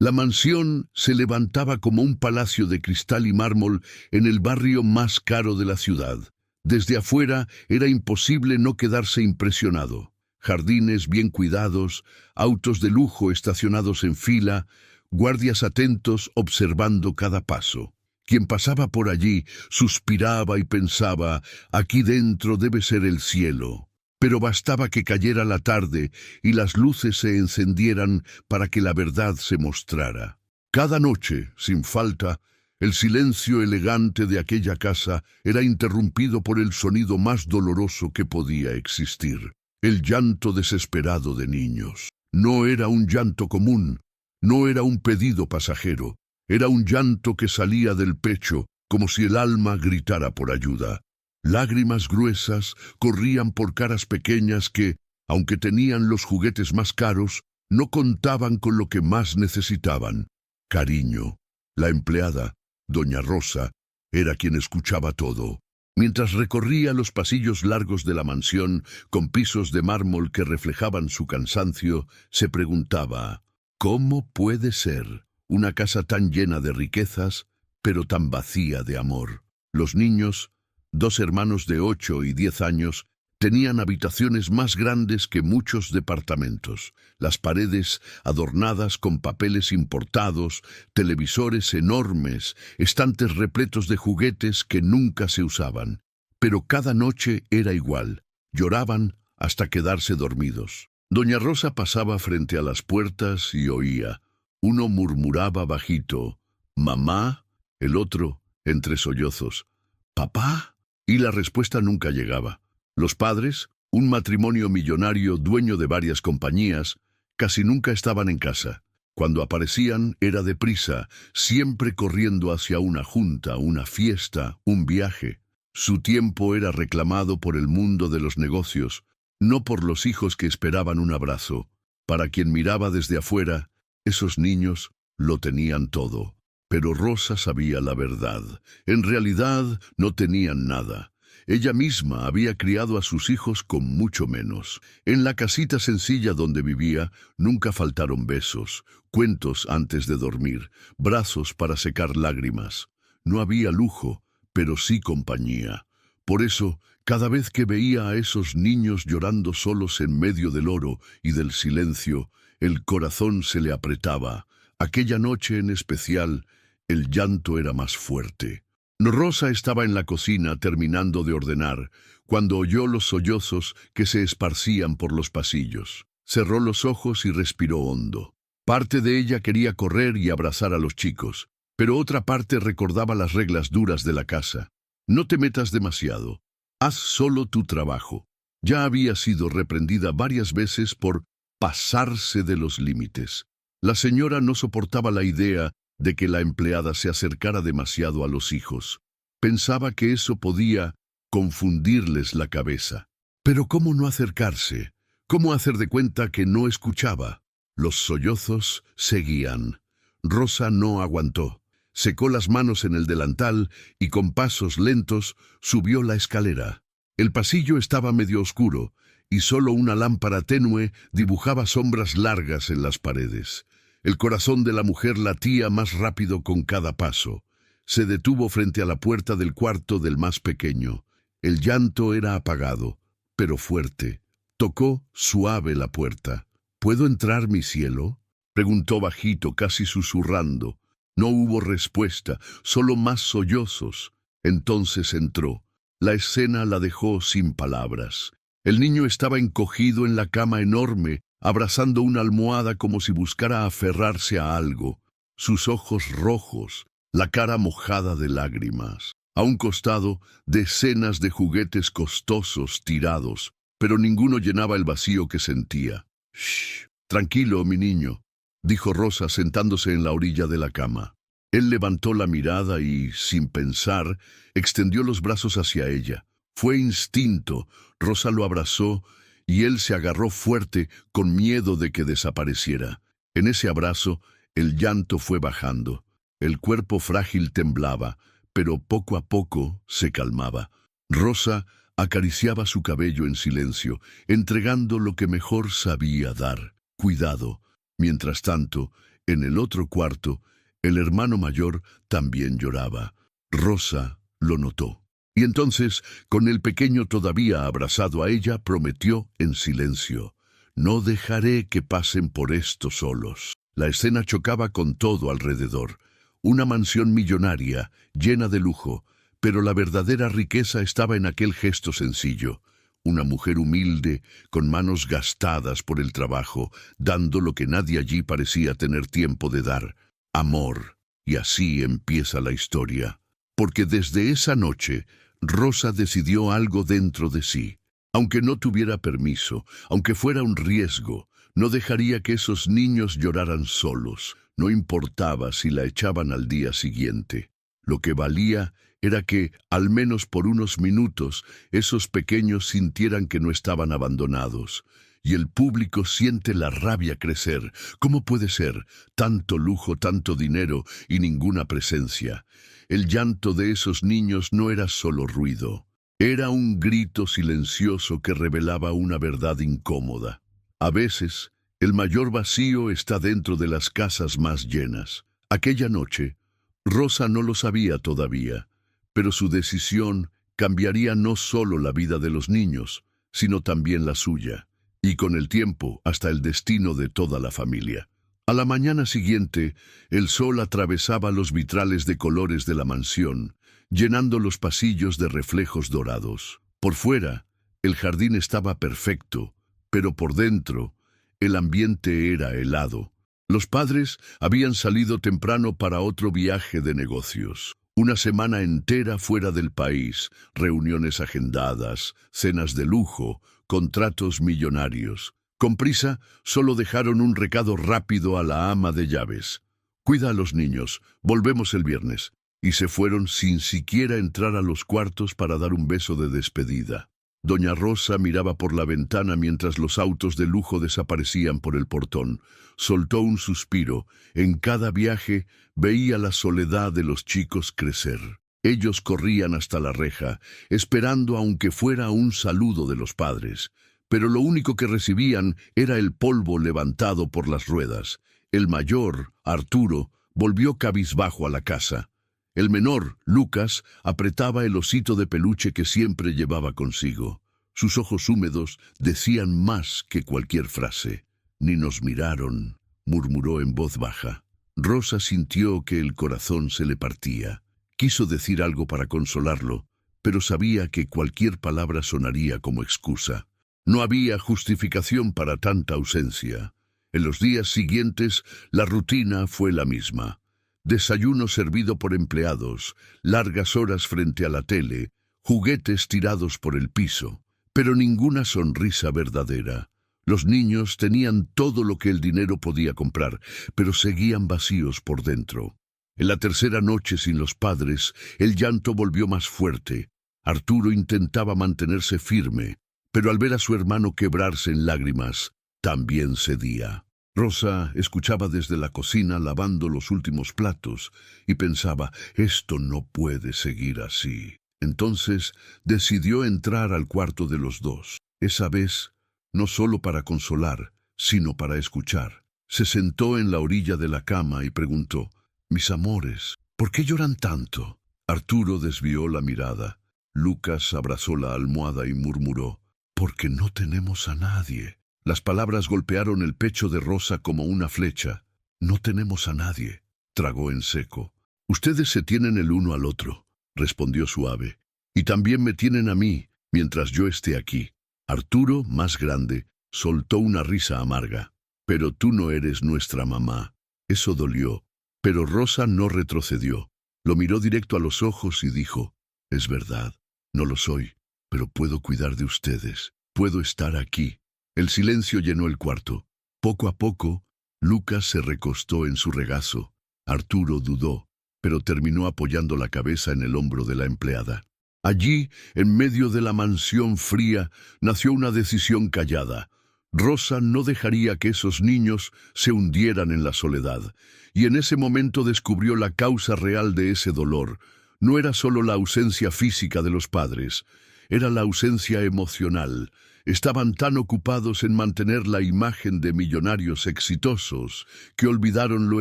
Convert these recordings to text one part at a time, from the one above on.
La mansión se levantaba como un palacio de cristal y mármol en el barrio más caro de la ciudad. Desde afuera era imposible no quedarse impresionado. Jardines bien cuidados, autos de lujo estacionados en fila, guardias atentos observando cada paso. Quien pasaba por allí suspiraba y pensaba, aquí dentro debe ser el cielo. Pero bastaba que cayera la tarde y las luces se encendieran para que la verdad se mostrara. Cada noche, sin falta, el silencio elegante de aquella casa era interrumpido por el sonido más doloroso que podía existir, el llanto desesperado de niños. No era un llanto común, no era un pedido pasajero, era un llanto que salía del pecho como si el alma gritara por ayuda. Lágrimas gruesas corrían por caras pequeñas que, aunque tenían los juguetes más caros, no contaban con lo que más necesitaban: cariño. La empleada, doña Rosa, era quien escuchaba todo. Mientras recorría los pasillos largos de la mansión, con pisos de mármol que reflejaban su cansancio, se preguntaba, ¿cómo puede ser una casa tan llena de riquezas, pero tan vacía de amor? Los niños, 2 hermanos de 8 y 10 años, tenían habitaciones más grandes que muchos departamentos, las paredes adornadas con papeles importados, televisores enormes, estantes repletos de juguetes que nunca se usaban. Pero cada noche era igual, lloraban hasta quedarse dormidos. Doña Rosa pasaba frente a las puertas y oía. Uno murmuraba bajito, «¿Mamá?», el otro, entre sollozos, «¿Papá?». Y la respuesta nunca llegaba. Los padres, un matrimonio millonario dueño de varias compañías, casi nunca estaban en casa. Cuando aparecían era deprisa, siempre corriendo hacia una junta, una fiesta, un viaje. Su tiempo era reclamado por el mundo de los negocios, no por los hijos que esperaban un abrazo. Para quien miraba desde afuera, esos niños lo tenían todo. Pero Rosa sabía la verdad. En realidad no tenían nada. Ella misma había criado a sus hijos con mucho menos. En la casita sencilla donde vivía nunca faltaron besos, cuentos antes de dormir, brazos para secar lágrimas. No había lujo, pero sí compañía. Por eso, cada vez que veía a esos niños llorando solos en medio del oro y del silencio, el corazón se le apretaba. Aquella noche en especial, el llanto era más fuerte. Rosa estaba en la cocina terminando de ordenar, cuando oyó los sollozos que se esparcían por los pasillos. Cerró los ojos y respiró hondo. Parte de ella quería correr y abrazar a los chicos, pero otra parte recordaba las reglas duras de la casa. No te metas demasiado. Haz solo tu trabajo. Ya había sido reprendida varias veces por pasarse de los límites. La señora no soportaba la idea de que la empleada se acercara demasiado a los hijos. Pensaba que eso podía confundirles la cabeza. Pero ¿cómo no acercarse? ¿Cómo hacer de cuenta que no escuchaba? Los sollozos seguían. Rosa no aguantó. Secó las manos en el delantal y con pasos lentos subió la escalera. El pasillo estaba medio oscuro y solo una lámpara tenue dibujaba sombras largas en las paredes. El corazón de la mujer latía más rápido con cada paso. Se detuvo frente a la puerta del cuarto del más pequeño. El llanto era apagado, pero fuerte. Tocó suave la puerta. ¿Puedo entrar, mi cielo?, preguntó bajito, casi susurrando. No hubo respuesta, solo más sollozos. Entonces entró. La escena la dejó sin palabras. El niño estaba encogido en la cama enorme, abrazando una almohada como si buscara aferrarse a algo. Sus ojos rojos, la cara mojada de lágrimas. A un costado, decenas de juguetes costosos tirados, pero ninguno llenaba el vacío que sentía. «Shh, tranquilo, mi niño», dijo Rosa sentándose en la orilla de la cama. Él levantó la mirada y, sin pensar, extendió los brazos hacia ella. Fue instinto. Rosa lo abrazó y él se agarró fuerte con miedo de que desapareciera. En ese abrazo, el llanto fue bajando. El cuerpo frágil temblaba, pero poco a poco se calmaba. Rosa acariciaba su cabello en silencio, entregando lo que mejor sabía dar: cuidado. Mientras tanto, En el otro cuarto, el hermano mayor también lloraba. Rosa lo notó. Y entonces, con el pequeño todavía abrazado a ella, prometió en silencio: «No dejaré que pasen por esto solos». La escena chocaba con todo alrededor. Una mansión millonaria, llena de lujo, pero la verdadera riqueza estaba en aquel gesto sencillo. Una mujer humilde, con manos gastadas por el trabajo, dando lo que nadie allí parecía tener tiempo de dar: amor. Y así empieza la historia. Porque desde esa noche, Rosa decidió algo dentro de sí. Aunque no tuviera permiso, aunque fuera un riesgo, no dejaría que esos niños lloraran solos. No importaba si la echaban al día siguiente. Lo que valía era que, al menos por unos minutos, esos pequeños sintieran que no estaban abandonados. Y el público siente la rabia crecer. ¿Cómo puede ser? Tanto lujo, tanto dinero y ninguna presencia. El llanto de esos niños no era solo ruido. Era un grito silencioso que revelaba una verdad incómoda. A veces, el mayor vacío está dentro de las casas más llenas. Aquella noche, Rosa no lo sabía todavía, pero su decisión cambiaría no solo la vida de los niños, sino también la suya, y con el tiempo hasta el destino de toda la familia. A la mañana siguiente, el sol atravesaba los vitrales de colores de la mansión, llenando los pasillos de reflejos dorados. Por fuera, el jardín estaba perfecto, pero por dentro, el ambiente era helado. Los padres habían salido temprano para otro viaje de negocios. Una semana entera fuera del país, reuniones agendadas, cenas de lujo, contratos millonarios. Con prisa, solo dejaron un recado rápido a la ama de llaves: «Cuida a los niños, volvemos el viernes». Y se fueron sin siquiera entrar a los cuartos para dar un beso de despedida. Doña Rosa miraba por la ventana mientras los autos de lujo desaparecían por el portón. Soltó un suspiro. En cada viaje veía la soledad de los chicos crecer. Ellos corrían hasta la reja, esperando aunque fuera un saludo de los padres. Pero lo único que recibían era el polvo levantado por las ruedas. El mayor, Arturo, volvió cabizbajo a la casa. El menor, Lucas, apretaba el osito de peluche que siempre llevaba consigo. Sus ojos húmedos decían más que cualquier frase. «Ni nos miraron», murmuró en voz baja. Rosa sintió que el corazón se le partía. Quiso decir algo para consolarlo, pero sabía que cualquier palabra sonaría como excusa. No había justificación para tanta ausencia. En los días siguientes, la rutina fue la misma. Desayuno servido por empleados, largas horas frente a la tele, juguetes tirados por el piso, pero ninguna sonrisa verdadera. Los niños tenían todo lo que el dinero podía comprar, pero seguían vacíos por dentro. En la tercera noche sin los padres, el llanto volvió más fuerte. Arturo intentaba mantenerse firme, pero al ver a su hermano quebrarse en lágrimas, también cedía. Rosa escuchaba desde la cocina lavando los últimos platos y pensaba: esto no puede seguir así. Entonces decidió entrar al cuarto de los dos. Esa vez, no solo para consolar, sino para escuchar. Se sentó en la orilla de la cama y preguntó: «Mis amores, ¿por qué lloran tanto?». Arturo desvió la mirada. Lucas abrazó la almohada y murmuró: «Porque no tenemos a nadie». Las palabras golpearon el pecho de Rosa como una flecha. «No tenemos a nadie», tragó en seco. «Ustedes se tienen el uno al otro», respondió suave. «Y también me tienen a mí, mientras yo esté aquí». Arturo, más grande, soltó una risa amarga. «Pero tú no eres nuestra mamá». Eso dolió, pero Rosa no retrocedió. Lo miró directo a los ojos y dijo: «Es verdad, no lo soy, pero puedo cuidar de ustedes. Puedo estar aquí». El silencio llenó el cuarto. Poco a poco, Lucas se recostó en su regazo. Arturo dudó, pero terminó apoyando la cabeza en el hombro de la empleada. Allí, en medio de la mansión fría, nació una decisión callada. Rosa no dejaría que esos niños se hundieran en la soledad, y en ese momento descubrió la causa real de ese dolor. No era solo la ausencia física de los padres, era la ausencia emocional. Estaban tan ocupados en mantener la imagen de millonarios exitosos que olvidaron lo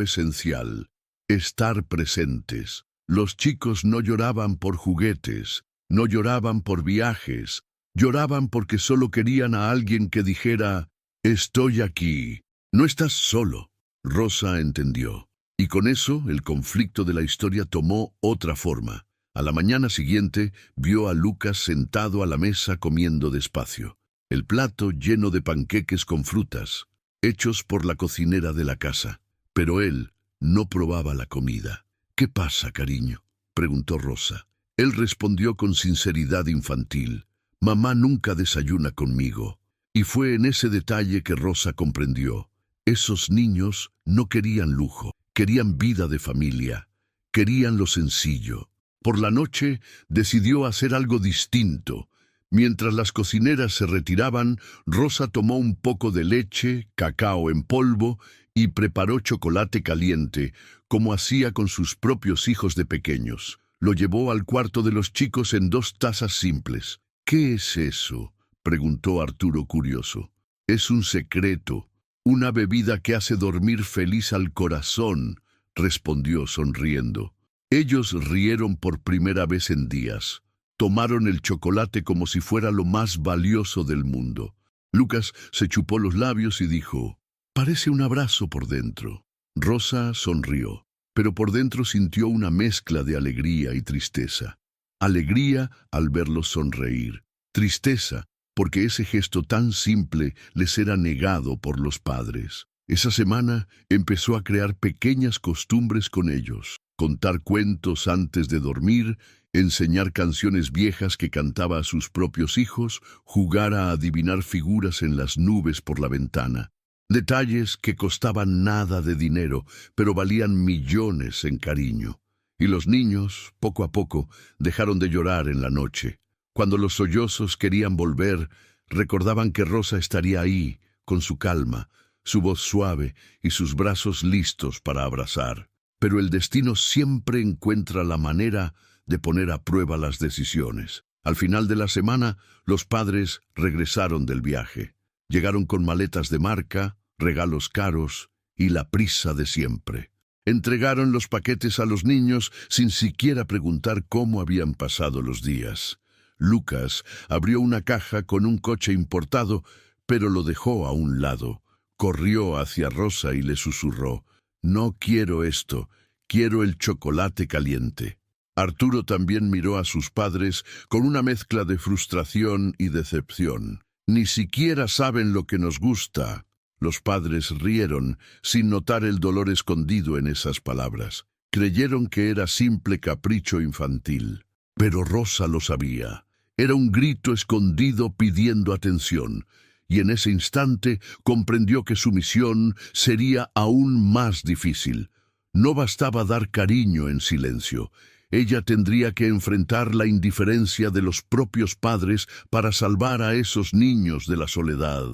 esencial: estar presentes. Los chicos no lloraban por juguetes, no lloraban por viajes, lloraban porque solo querían a alguien que dijera: «Estoy aquí, no estás solo». Rosa entendió. Y con eso el conflicto de la historia tomó otra forma. A la mañana siguiente vio a Lucas sentado a la mesa comiendo despacio. El plato lleno de panqueques con frutas, hechos por la cocinera de la casa. Pero él no probaba la comida. «¿Qué pasa, cariño?», preguntó Rosa. Él respondió con sinceridad infantil: «Mamá nunca desayuna conmigo». Y fue en ese detalle que Rosa comprendió. Esos niños no querían lujo, querían vida de familia, querían lo sencillo. Por la noche decidió hacer algo distinto. Mientras las cocineras se retiraban, Rosa tomó un poco de leche, cacao en polvo y preparó chocolate caliente, como hacía con sus propios hijos de pequeños. Lo llevó al cuarto de los chicos en 2 tazas simples. «¿Qué es eso?», preguntó Arturo curioso. «Es un secreto, una bebida que hace dormir feliz al corazón», respondió sonriendo. Ellos rieron por primera vez en días. Tomaron el chocolate como si fuera lo más valioso del mundo. Lucas se chupó los labios y dijo: «Parece un abrazo por dentro». Rosa sonrió, pero por dentro sintió una mezcla de alegría y tristeza. Alegría al verlos sonreír, tristeza porque ese gesto tan simple les era negado por los padres. Esa semana empezó a crear pequeñas costumbres con ellos: contar cuentos antes de dormir, enseñar canciones viejas que cantaba a sus propios hijos, jugar a adivinar figuras en las nubes por la ventana. Detalles que costaban nada de dinero, pero valían millones en cariño. Y los niños, poco a poco, dejaron de llorar en la noche. Cuando los sollozos querían volver, recordaban que Rosa estaría ahí, con su calma, su voz suave y sus brazos listos para abrazar. Pero el destino siempre encuentra la manera de poner a prueba las decisiones. Al final de la semana, los padres regresaron del viaje. Llegaron con maletas de marca, regalos caros y la prisa de siempre. Entregaron los paquetes a los niños sin siquiera preguntar cómo habían pasado los días. Lucas abrió una caja con un coche importado, pero lo dejó a un lado. Corrió hacia Rosa y le susurró: «No quiero esto, quiero el chocolate caliente». Arturo también miró a sus padres con una mezcla de frustración y decepción. «Ni siquiera saben lo que nos gusta». Los padres rieron, sin notar el dolor escondido en esas palabras. Creyeron que era simple capricho infantil. Pero Rosa lo sabía. Era un grito escondido pidiendo atención. Y en ese instante comprendió que su misión sería aún más difícil. No bastaba dar cariño en silencio. Ella tendría que enfrentar la indiferencia de los propios padres para salvar a esos niños de la soledad.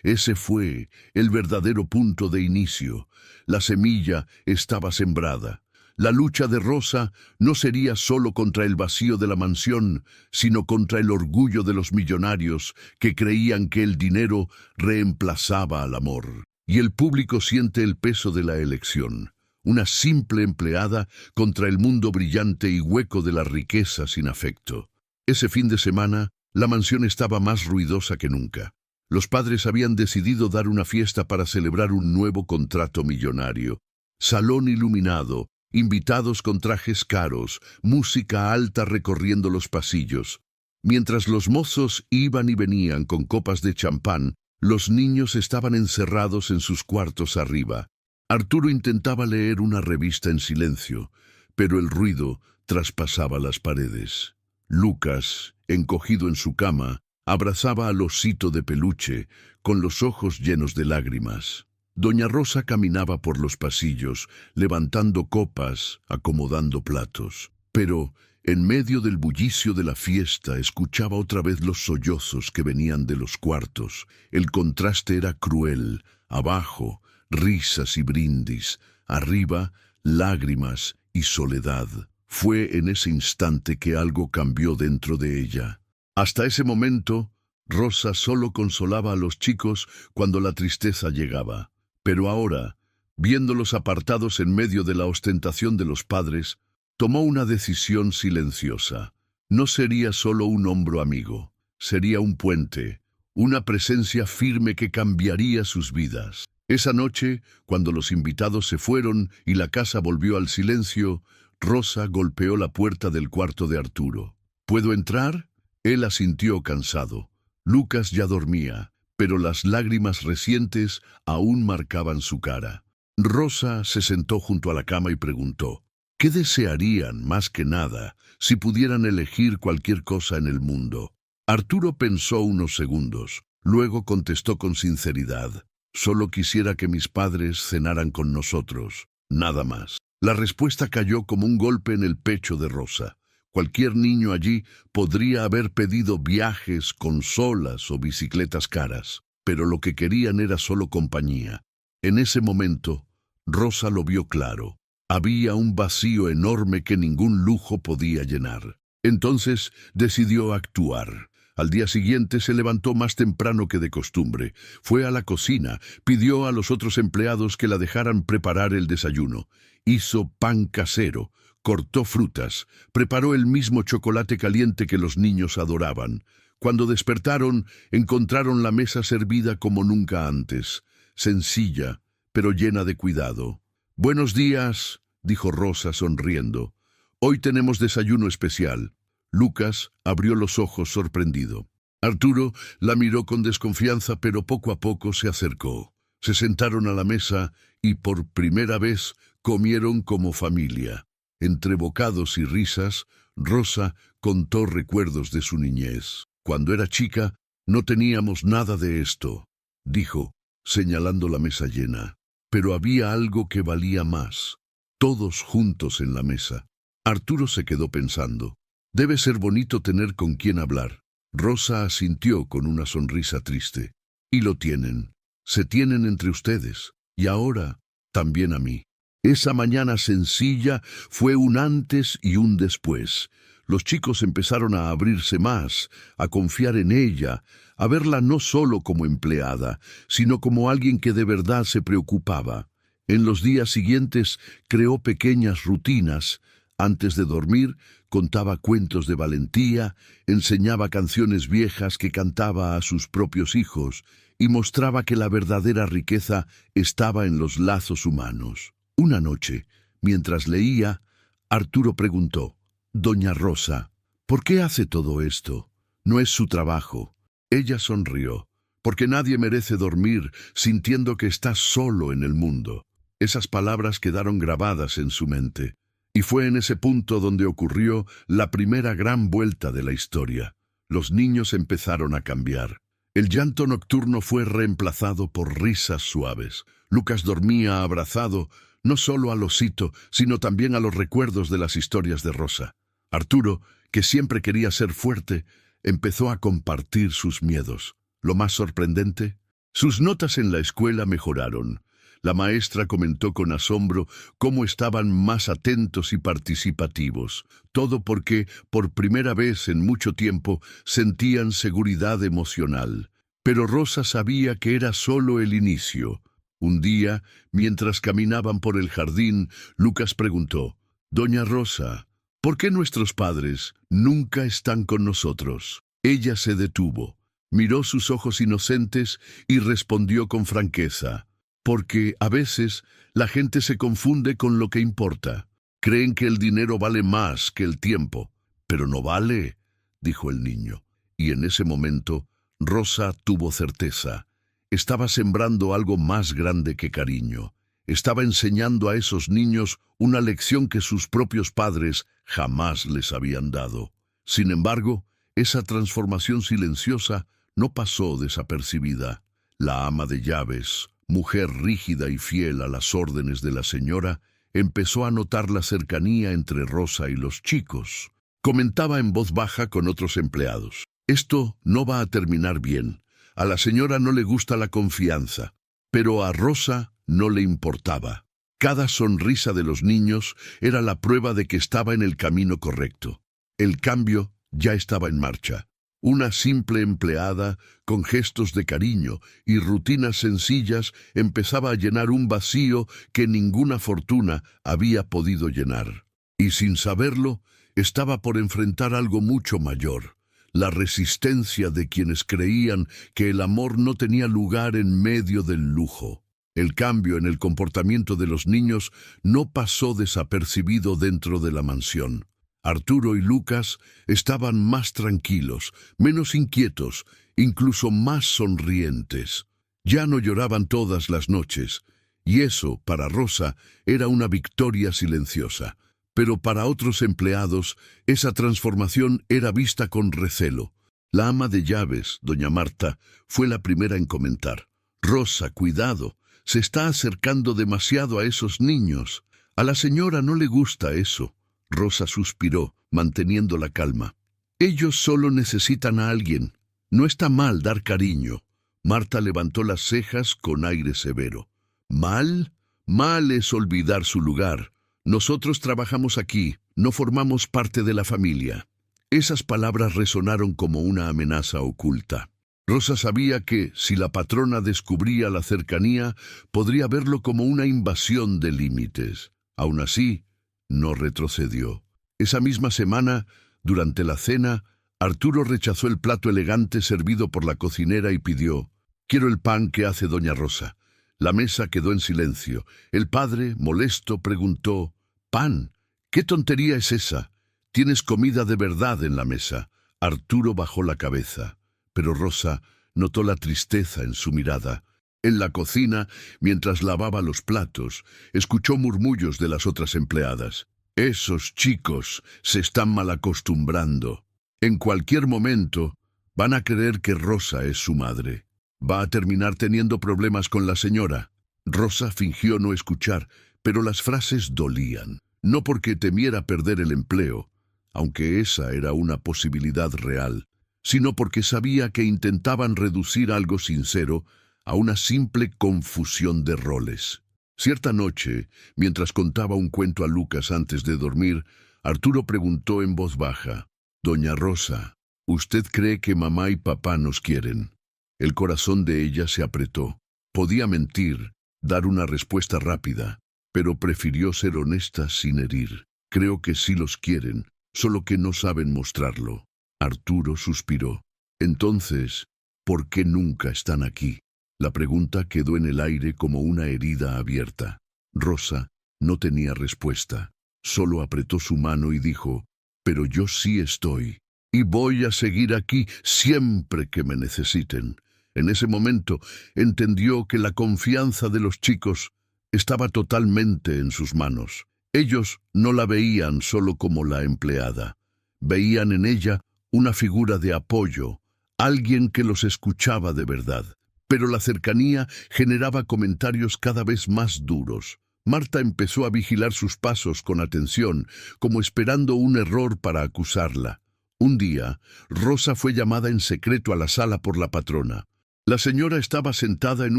Ese fue el verdadero punto de inicio. La semilla estaba sembrada. La lucha de Rosa no sería solo contra el vacío de la mansión, sino contra el orgullo de los millonarios que creían que el dinero reemplazaba al amor. Y el público siente el peso de la elección. Una simple empleada contra el mundo brillante y hueco de la riqueza sin afecto. Ese fin de semana, la mansión estaba más ruidosa que nunca. Los padres habían decidido dar una fiesta para celebrar un nuevo contrato millonario. Salón iluminado, invitados con trajes caros, música alta recorriendo los pasillos. Mientras los mozos iban y venían con copas de champán, los niños estaban encerrados en sus cuartos arriba. Arturo intentaba leer una revista en silencio, pero el ruido traspasaba las paredes. Lucas, encogido en su cama, abrazaba al osito de peluche, con los ojos llenos de lágrimas. Doña Rosa caminaba por los pasillos, levantando copas, acomodando platos. Pero, en medio del bullicio de la fiesta, escuchaba otra vez los sollozos que venían de los cuartos. El contraste era cruel. Abajo, risas y brindis, arriba, lágrimas y soledad. Fue en ese instante que algo cambió dentro de ella. Hasta ese momento, Rosa solo consolaba a los chicos cuando la tristeza llegaba. Pero ahora, viéndolos apartados en medio de la ostentación de los padres, tomó una decisión silenciosa. No sería solo un hombro amigo, sería un puente, una presencia firme que cambiaría sus vidas. Esa noche, cuando los invitados se fueron y la casa volvió al silencio, Rosa golpeó la puerta del cuarto de Arturo. ¿Puedo entrar? Él asintió cansado. Lucas ya dormía, pero las lágrimas recientes aún marcaban su cara. Rosa se sentó junto a la cama y preguntó, ¿qué desearían más que nada si pudieran elegir cualquier cosa en el mundo? Arturo pensó unos segundos, luego contestó con sinceridad, solo quisiera que mis padres cenaran con nosotros, nada más. La respuesta cayó como un golpe en el pecho de Rosa. Cualquier niño allí podría haber pedido viajes, consolas o bicicletas caras, pero lo que querían era solo compañía. En ese momento, Rosa lo vio claro. Había un vacío enorme que ningún lujo podía llenar. Entonces decidió actuar. Al día siguiente se levantó más temprano que de costumbre. Fue a la cocina, pidió a los otros empleados que la dejaran preparar el desayuno. Hizo pan casero, cortó frutas, preparó el mismo chocolate caliente que los niños adoraban. Cuando despertaron, encontraron la mesa servida como nunca antes, sencilla, pero llena de cuidado. «Buenos días», dijo Rosa sonriendo. «Hoy tenemos desayuno especial». Lucas abrió los ojos sorprendido. Arturo la miró con desconfianza, pero poco a poco se acercó. Se sentaron a la mesa y por primera vez comieron como familia. Entre bocados y risas, Rosa contó recuerdos de su niñez. «Cuando era chica, no teníamos nada de esto», dijo, señalando la mesa llena. Pero había algo que valía más. Todos juntos en la mesa. Arturo se quedó pensando. Debe ser bonito tener con quien hablar. Rosa asintió con una sonrisa triste. Y lo tienen. Se tienen entre ustedes. Y ahora, también a mí. Esa mañana sencilla fue un antes y un después. Los chicos empezaron a abrirse más, a confiar en ella, a verla no solo como empleada, sino como alguien que de verdad se preocupaba. En los días siguientes creó pequeñas rutinas. Antes de dormir, contaba cuentos de valentía, enseñaba canciones viejas que cantaba a sus propios hijos y mostraba que la verdadera riqueza estaba en los lazos humanos. Una noche, mientras leía, Arturo preguntó, «Doña Rosa, ¿por qué hace todo esto? No es su trabajo». Ella sonrió, «Porque nadie merece dormir sintiendo que está solo en el mundo». Esas palabras quedaron grabadas en su mente. Y fue en ese punto donde ocurrió la primera gran vuelta de la historia. Los niños empezaron a cambiar. El llanto nocturno fue reemplazado por risas suaves. Lucas dormía abrazado, no solo al osito, sino también a los recuerdos de las historias de Rosa. Arturo, que siempre quería ser fuerte, empezó a compartir sus miedos. Lo más sorprendente, sus notas en la escuela mejoraron. La maestra comentó con asombro cómo estaban más atentos y participativos. Todo porque, por primera vez en mucho tiempo, sentían seguridad emocional. Pero Rosa sabía que era solo el inicio. Un día, mientras caminaban por el jardín, Lucas preguntó, «Doña Rosa, ¿por qué nuestros padres nunca están con nosotros?» Ella se detuvo, miró sus ojos inocentes y respondió con franqueza, «Porque a veces la gente se confunde con lo que importa. Creen que el dinero vale más que el tiempo, pero no vale», dijo el niño. Y en ese momento, Rosa tuvo certeza. Estaba sembrando algo más grande que cariño. Estaba enseñando a esos niños una lección que sus propios padres jamás les habían dado. Sin embargo, esa transformación silenciosa no pasó desapercibida. La ama de llaves, mujer rígida y fiel a las órdenes de la señora, empezó a notar la cercanía entre Rosa y los chicos. Comentaba en voz baja con otros empleados. «Esto no va a terminar bien. A la señora no le gusta la confianza». Pero a Rosa no le importaba. Cada sonrisa de los niños era la prueba de que estaba en el camino correcto. El cambio ya estaba en marcha. Una simple empleada, con gestos de cariño y rutinas sencillas, empezaba a llenar un vacío que ninguna fortuna había podido llenar. Y sin saberlo, estaba por enfrentar algo mucho mayor: la resistencia de quienes creían que el amor no tenía lugar en medio del lujo. El cambio en el comportamiento de los niños no pasó desapercibido dentro de la mansión. Arturo y Lucas estaban más tranquilos, menos inquietos, incluso más sonrientes. Ya no lloraban todas las noches, y eso, para Rosa, era una victoria silenciosa. Pero para otros empleados, esa transformación era vista con recelo. La ama de llaves, doña Marta, fue la primera en comentar: «Rosa, cuidado, se está acercando demasiado a esos niños. A la señora no le gusta eso». Rosa suspiró, manteniendo la calma. «Ellos solo necesitan a alguien. No está mal dar cariño». Marta levantó las cejas con aire severo. «¿Mal? Mal es olvidar su lugar. Nosotros trabajamos aquí, no formamos parte de la familia». Esas palabras resonaron como una amenaza oculta. Rosa sabía que, si la patrona descubría la cercanía, podría verlo como una invasión de límites. Aún así, no retrocedió. Esa misma semana, durante la cena, Arturo rechazó el plato elegante servido por la cocinera y pidió: «Quiero el pan que hace doña Rosa». La mesa quedó en silencio. El padre, molesto, preguntó: «¿Pan? ¿Qué tontería es esa? Tienes comida de verdad en la mesa». Arturo bajó la cabeza, pero Rosa notó la tristeza en su mirada. En la cocina, mientras lavaba los platos, escuchó murmullos de las otras empleadas. «Esos chicos se están malacostumbrando. En cualquier momento van a creer que Rosa es su madre. Va a terminar teniendo problemas con la señora». Rosa fingió no escuchar, pero las frases dolían. No porque temiera perder el empleo, aunque esa era una posibilidad real, sino porque sabía que intentaban reducir algo sincero a una simple confusión de roles. Cierta noche, mientras contaba un cuento a Lucas antes de dormir, Arturo preguntó en voz baja: «Doña Rosa, ¿usted cree que mamá y papá nos quieren?». El corazón de ella se apretó. Podía mentir, dar una respuesta rápida, pero prefirió ser honesta sin herir. «Creo que sí los quieren, solo que no saben mostrarlo». Arturo suspiró. «Entonces, ¿por qué nunca están aquí?». La pregunta quedó en el aire como una herida abierta. Rosa no tenía respuesta. Solo apretó su mano y dijo: «Pero yo sí estoy, y voy a seguir aquí siempre que me necesiten». En ese momento entendió que la confianza de los chicos estaba totalmente en sus manos. Ellos no la veían solo como la empleada. Veían en ella una figura de apoyo, alguien que los escuchaba de verdad. Pero la cercanía generaba comentarios cada vez más duros. Marta empezó a vigilar sus pasos con atención, como esperando un error para acusarla. Un día, Rosa fue llamada en secreto a la sala por la patrona. La señora estaba sentada en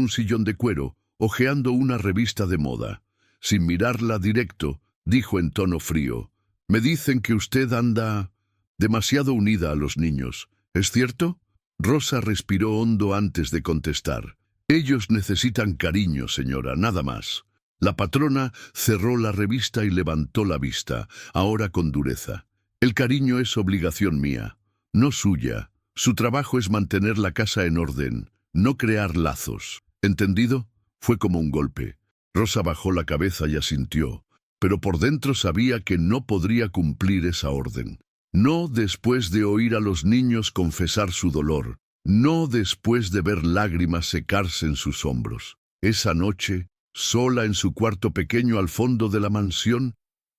un sillón de cuero, hojeando una revista de moda. Sin mirarla directo, dijo en tono frío: «Me dicen que usted anda demasiado unida a los niños. ¿Es cierto?». Rosa respiró hondo antes de contestar. «Ellos necesitan cariño, señora, nada más». La patrona cerró la revista y levantó la vista, ahora con dureza. «El cariño es obligación mía, no suya. Su trabajo es mantener la casa en orden, no crear lazos. ¿Entendido?». Fue como un golpe. Rosa bajó la cabeza y asintió, pero por dentro sabía que no podría cumplir esa orden. No después de oír a los niños confesar su dolor, no después de ver lágrimas secarse en sus hombros. Esa noche, sola en su cuarto pequeño al fondo de la mansión,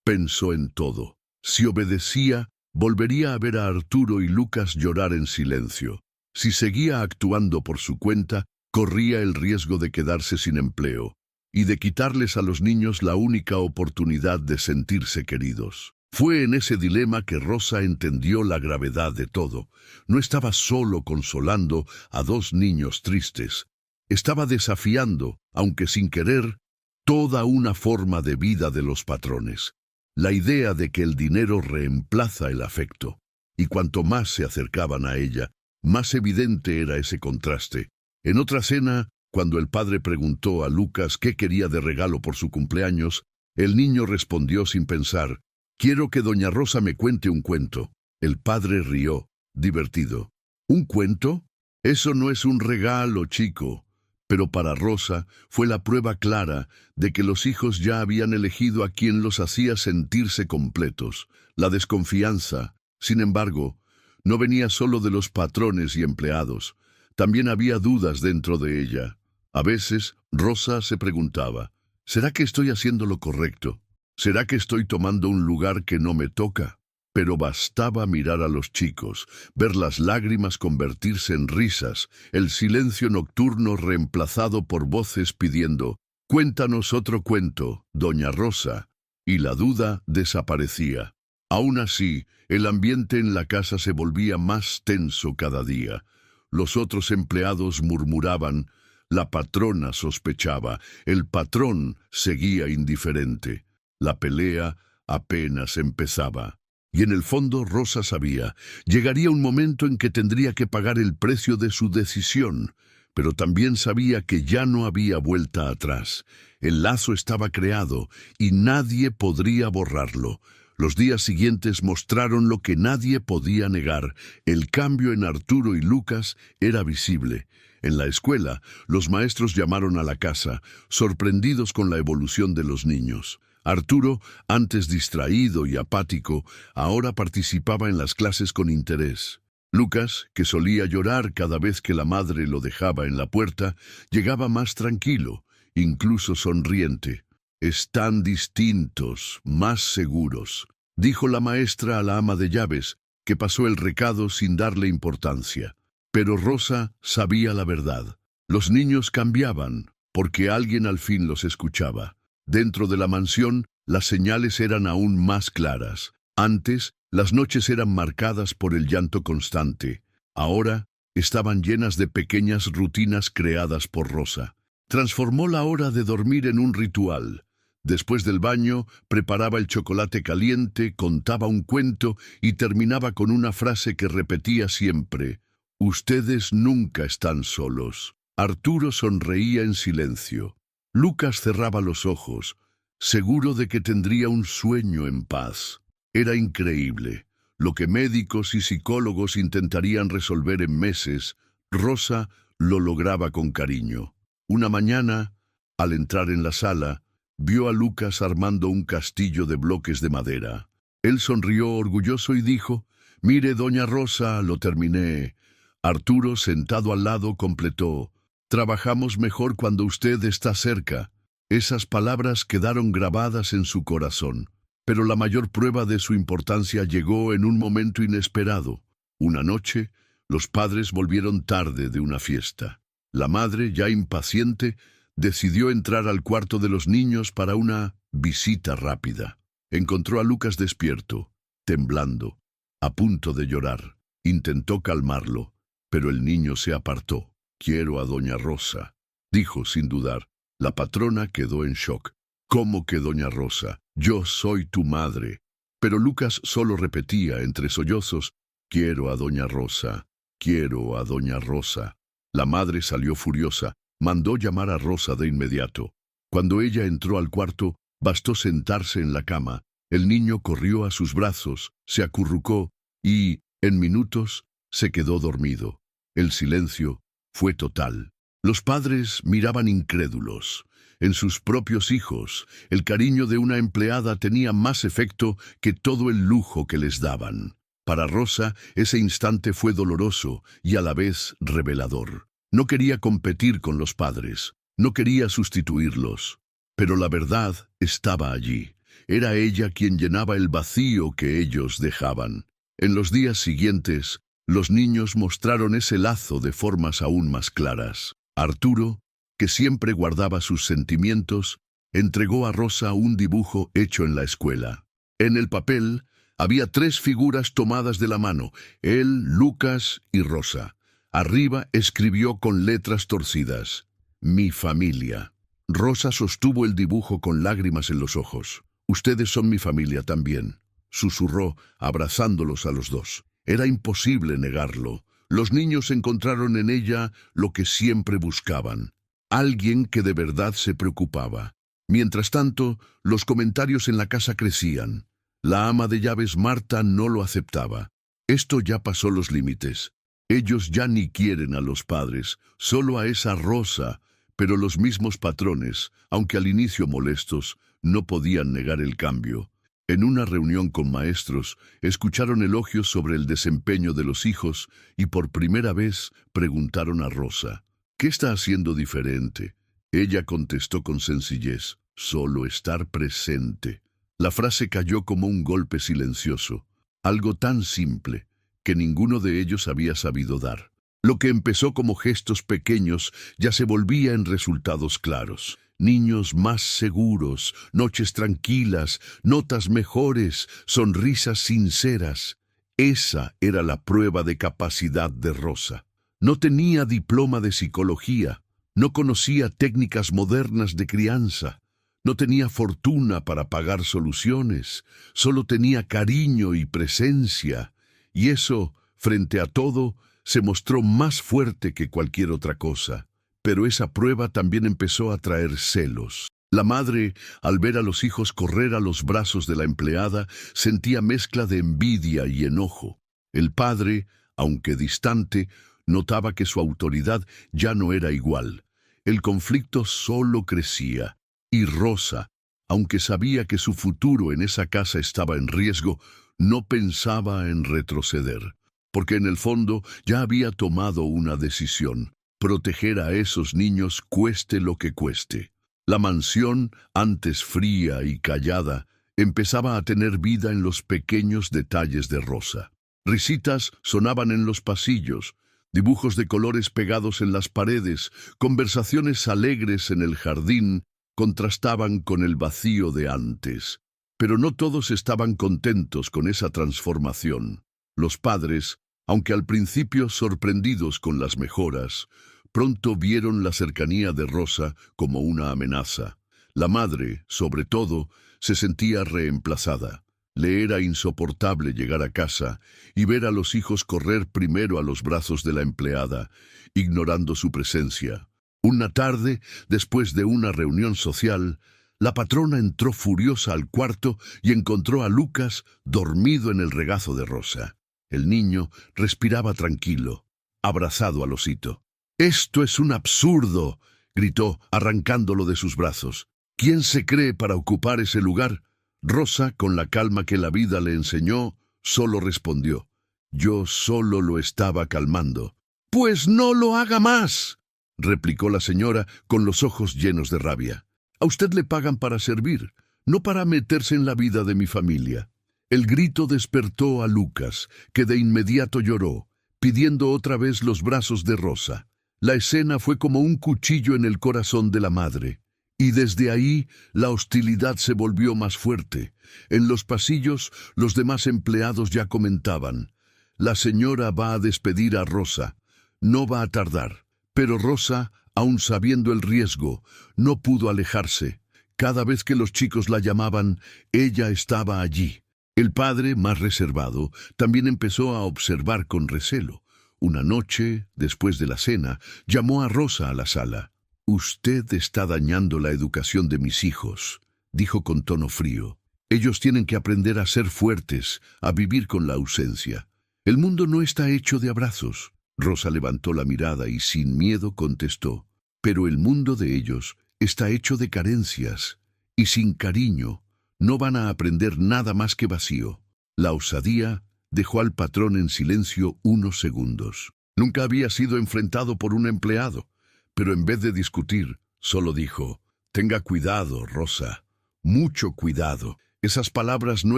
pensó en todo. Si obedecía, volvería a ver a Arturo y Lucas llorar en silencio. Si seguía actuando por su cuenta, corría el riesgo de quedarse sin empleo y de quitarles a los niños la única oportunidad de sentirse queridos. Fue en ese dilema que Rosa entendió la gravedad de todo. No estaba solo consolando a dos niños tristes. Estaba desafiando, aunque sin querer, toda una forma de vida de los patrones. La idea de que el dinero reemplaza el afecto. y cuanto más se acercaban a ella, más evidente era ese contraste. En otra cena, cuando el padre preguntó a Lucas qué quería de regalo por su cumpleaños, el niño respondió sin pensar: «Quiero que doña Rosa me cuente un cuento». El padre rió, divertido. «¿Un cuento? Eso no es un regalo, chico». Pero para Rosa fue la prueba clara de que los hijos ya habían elegido a quien los hacía sentirse completos. La desconfianza, sin embargo, no venía solo de los patrones y empleados. También había dudas dentro de ella. A veces, Rosa se preguntaba: ¿será que estoy haciendo lo correcto? ¿Será que estoy tomando un lugar que no me toca? Pero bastaba mirar a los chicos, ver las lágrimas convertirse en risas, el silencio nocturno reemplazado por voces pidiendo: «Cuéntanos otro cuento, doña Rosa», y la duda desaparecía. Aún así, el ambiente en la casa se volvía más tenso cada día. Los otros empleados murmuraban, la patrona sospechaba, el patrón seguía indiferente. La pelea apenas empezaba. Y en el fondo Rosa sabía, llegaría un momento en que tendría que pagar el precio de su decisión, pero también sabía que ya no había vuelta atrás. El lazo estaba creado y nadie podría borrarlo. Los días siguientes mostraron lo que nadie podía negar. El cambio en Arturo y Lucas era visible. En la escuela, los maestros llamaron a la casa, sorprendidos con la evolución de los niños. Arturo, antes distraído y apático, ahora participaba en las clases con interés. Lucas, que solía llorar cada vez que la madre lo dejaba en la puerta, llegaba más tranquilo, incluso sonriente. «Están distintos, más seguros», dijo la maestra a la ama de llaves, que pasó el recado sin darle importancia. Pero Rosa sabía la verdad. Los niños cambiaban, porque alguien al fin los escuchaba. Dentro de la mansión, las señales eran aún más claras. Antes, las noches eran marcadas por el llanto constante. Ahora, estaban llenas de pequeñas rutinas creadas por Rosa. Transformó la hora de dormir en un ritual. Después del baño, preparaba el chocolate caliente, contaba un cuento y terminaba con una frase que repetía siempre: «Ustedes nunca están solos». Arturo sonreía en silencio. Lucas cerraba los ojos, seguro de que tendría un sueño en paz. Era increíble. Lo que médicos y psicólogos intentarían resolver en meses, Rosa lo lograba con cariño. Una mañana, al entrar en la sala, vio a Lucas armando un castillo de bloques de madera. Él sonrió orgulloso y dijo: «Mire, doña Rosa, lo terminé». Arturo, sentado al lado, completó: «Trabajamos mejor cuando usted está cerca». Esas palabras quedaron grabadas en su corazón. Pero la mayor prueba de su importancia llegó en un momento inesperado. Una noche, los padres volvieron tarde de una fiesta. La madre, ya impaciente, decidió entrar al cuarto de los niños para una visita rápida. Encontró a Lucas despierto, temblando, a punto de llorar. Intentó calmarlo, pero el niño se apartó. «Quiero a doña Rosa», dijo sin dudar. La patrona quedó en shock. «¿Cómo que doña Rosa? Yo soy tu madre». Pero Lucas solo repetía entre sollozos: «Quiero a doña Rosa, quiero a doña Rosa». La madre salió furiosa. Mandó llamar a Rosa de inmediato. Cuando ella entró al cuarto, bastó sentarse en la cama. El niño corrió a sus brazos, se acurrucó y, en minutos, se quedó dormido. El silencio fue total. Los padres miraban incrédulos. En sus propios hijos, el cariño de una empleada tenía más efecto que todo el lujo que les daban. Para Rosa, ese instante fue doloroso y a la vez revelador. No quería competir con los padres, no quería sustituirlos. Pero la verdad estaba allí. Era ella quien llenaba el vacío que ellos dejaban. En los días siguientes, los niños mostraron ese lazo de formas aún más claras. Arturo, que siempre guardaba sus sentimientos, entregó a Rosa un dibujo hecho en la escuela. En el papel había 3 figuras tomadas de la mano: él, Lucas y Rosa. Arriba escribió con letras torcidas: «Mi familia». Rosa sostuvo el dibujo con lágrimas en los ojos. «Ustedes son mi familia también», susurró, abrazándolos a los dos. Era imposible negarlo. Los niños encontraron en ella lo que siempre buscaban, alguien que de verdad se preocupaba. Mientras tanto, los comentarios en la casa crecían. La ama de llaves Marta no lo aceptaba. Esto ya pasó los límites. Ellos ya ni quieren a los padres, solo a esa Rosa, pero los mismos patrones, aunque al inicio molestos, no podían negar el cambio. En una reunión con maestros, escucharon elogios sobre el desempeño de los hijos y por primera vez preguntaron a Rosa, ¿qué está haciendo diferente? Ella contestó con sencillez, solo estar presente. La frase cayó como un golpe silencioso, algo tan simple que ninguno de ellos había sabido dar. Lo que empezó como gestos pequeños ya se volvía en resultados claros. Niños más seguros, noches tranquilas, notas mejores, sonrisas sinceras. Esa era la prueba de capacidad de Rosa. No tenía diploma de psicología, no conocía técnicas modernas de crianza, no tenía fortuna para pagar soluciones, solo tenía cariño y presencia. Y eso, frente a todo, se mostró más fuerte que cualquier otra cosa. Pero esa prueba también empezó a traer celos. La madre, al ver a los hijos correr a los brazos de la empleada, sentía mezcla de envidia y enojo. El padre, aunque distante, notaba que su autoridad ya no era igual. El conflicto solo crecía. Y Rosa, aunque sabía que su futuro en esa casa estaba en riesgo, no pensaba en retroceder. Porque en el fondo ya había tomado una decisión. Proteger a esos niños cueste lo que cueste. La mansión, antes fría y callada, empezaba a tener vida en los pequeños detalles de Rosa. Risitas sonaban en los pasillos, dibujos de colores pegados en las paredes, conversaciones alegres en el jardín, contrastaban con el vacío de antes. Pero no todos estaban contentos con esa transformación. Los padres, aunque al principio sorprendidos con las mejoras, pronto vieron la cercanía de Rosa como una amenaza. La madre, sobre todo, se sentía reemplazada. Le era insoportable llegar a casa y ver a los hijos correr primero a los brazos de la empleada, ignorando su presencia. Una tarde, después de una reunión social, la patrona entró furiosa al cuarto y encontró a Lucas dormido en el regazo de Rosa. El niño respiraba tranquilo, abrazado al osito. «¡Esto es un absurdo!», gritó, arrancándolo de sus brazos. «¿Quién se cree para ocupar ese lugar?». Rosa, con la calma que la vida le enseñó, solo respondió: «Yo solo lo estaba calmando». «¡Pues no lo haga más!», replicó la señora con los ojos llenos de rabia. «A usted le pagan para servir, no para meterse en la vida de mi familia». El grito despertó a Lucas, que de inmediato lloró, pidiendo otra vez los brazos de Rosa. La escena fue como un cuchillo en el corazón de la madre, y desde ahí la hostilidad se volvió más fuerte. En los pasillos, los demás empleados ya comentaban: «La señora va a despedir a Rosa, no va a tardar». Pero Rosa, aun sabiendo el riesgo, no pudo alejarse. Cada vez que los chicos la llamaban, ella estaba allí. El padre, más reservado, también empezó a observar con recelo. Una noche, después de la cena, llamó a Rosa a la sala. «Usted está dañando la educación de mis hijos», dijo con tono frío. «Ellos tienen que aprender a ser fuertes, a vivir con la ausencia. El mundo no está hecho de abrazos». Rosa levantó la mirada y sin miedo contestó: «Pero el mundo de ellos está hecho de carencias, y sin cariño no van a aprender nada más que vacío». La osadía dejó al patrón en silencio unos segundos. Nunca había sido enfrentado por un empleado, pero en vez de discutir, solo dijo: «Tenga cuidado, Rosa, mucho cuidado». Esas palabras no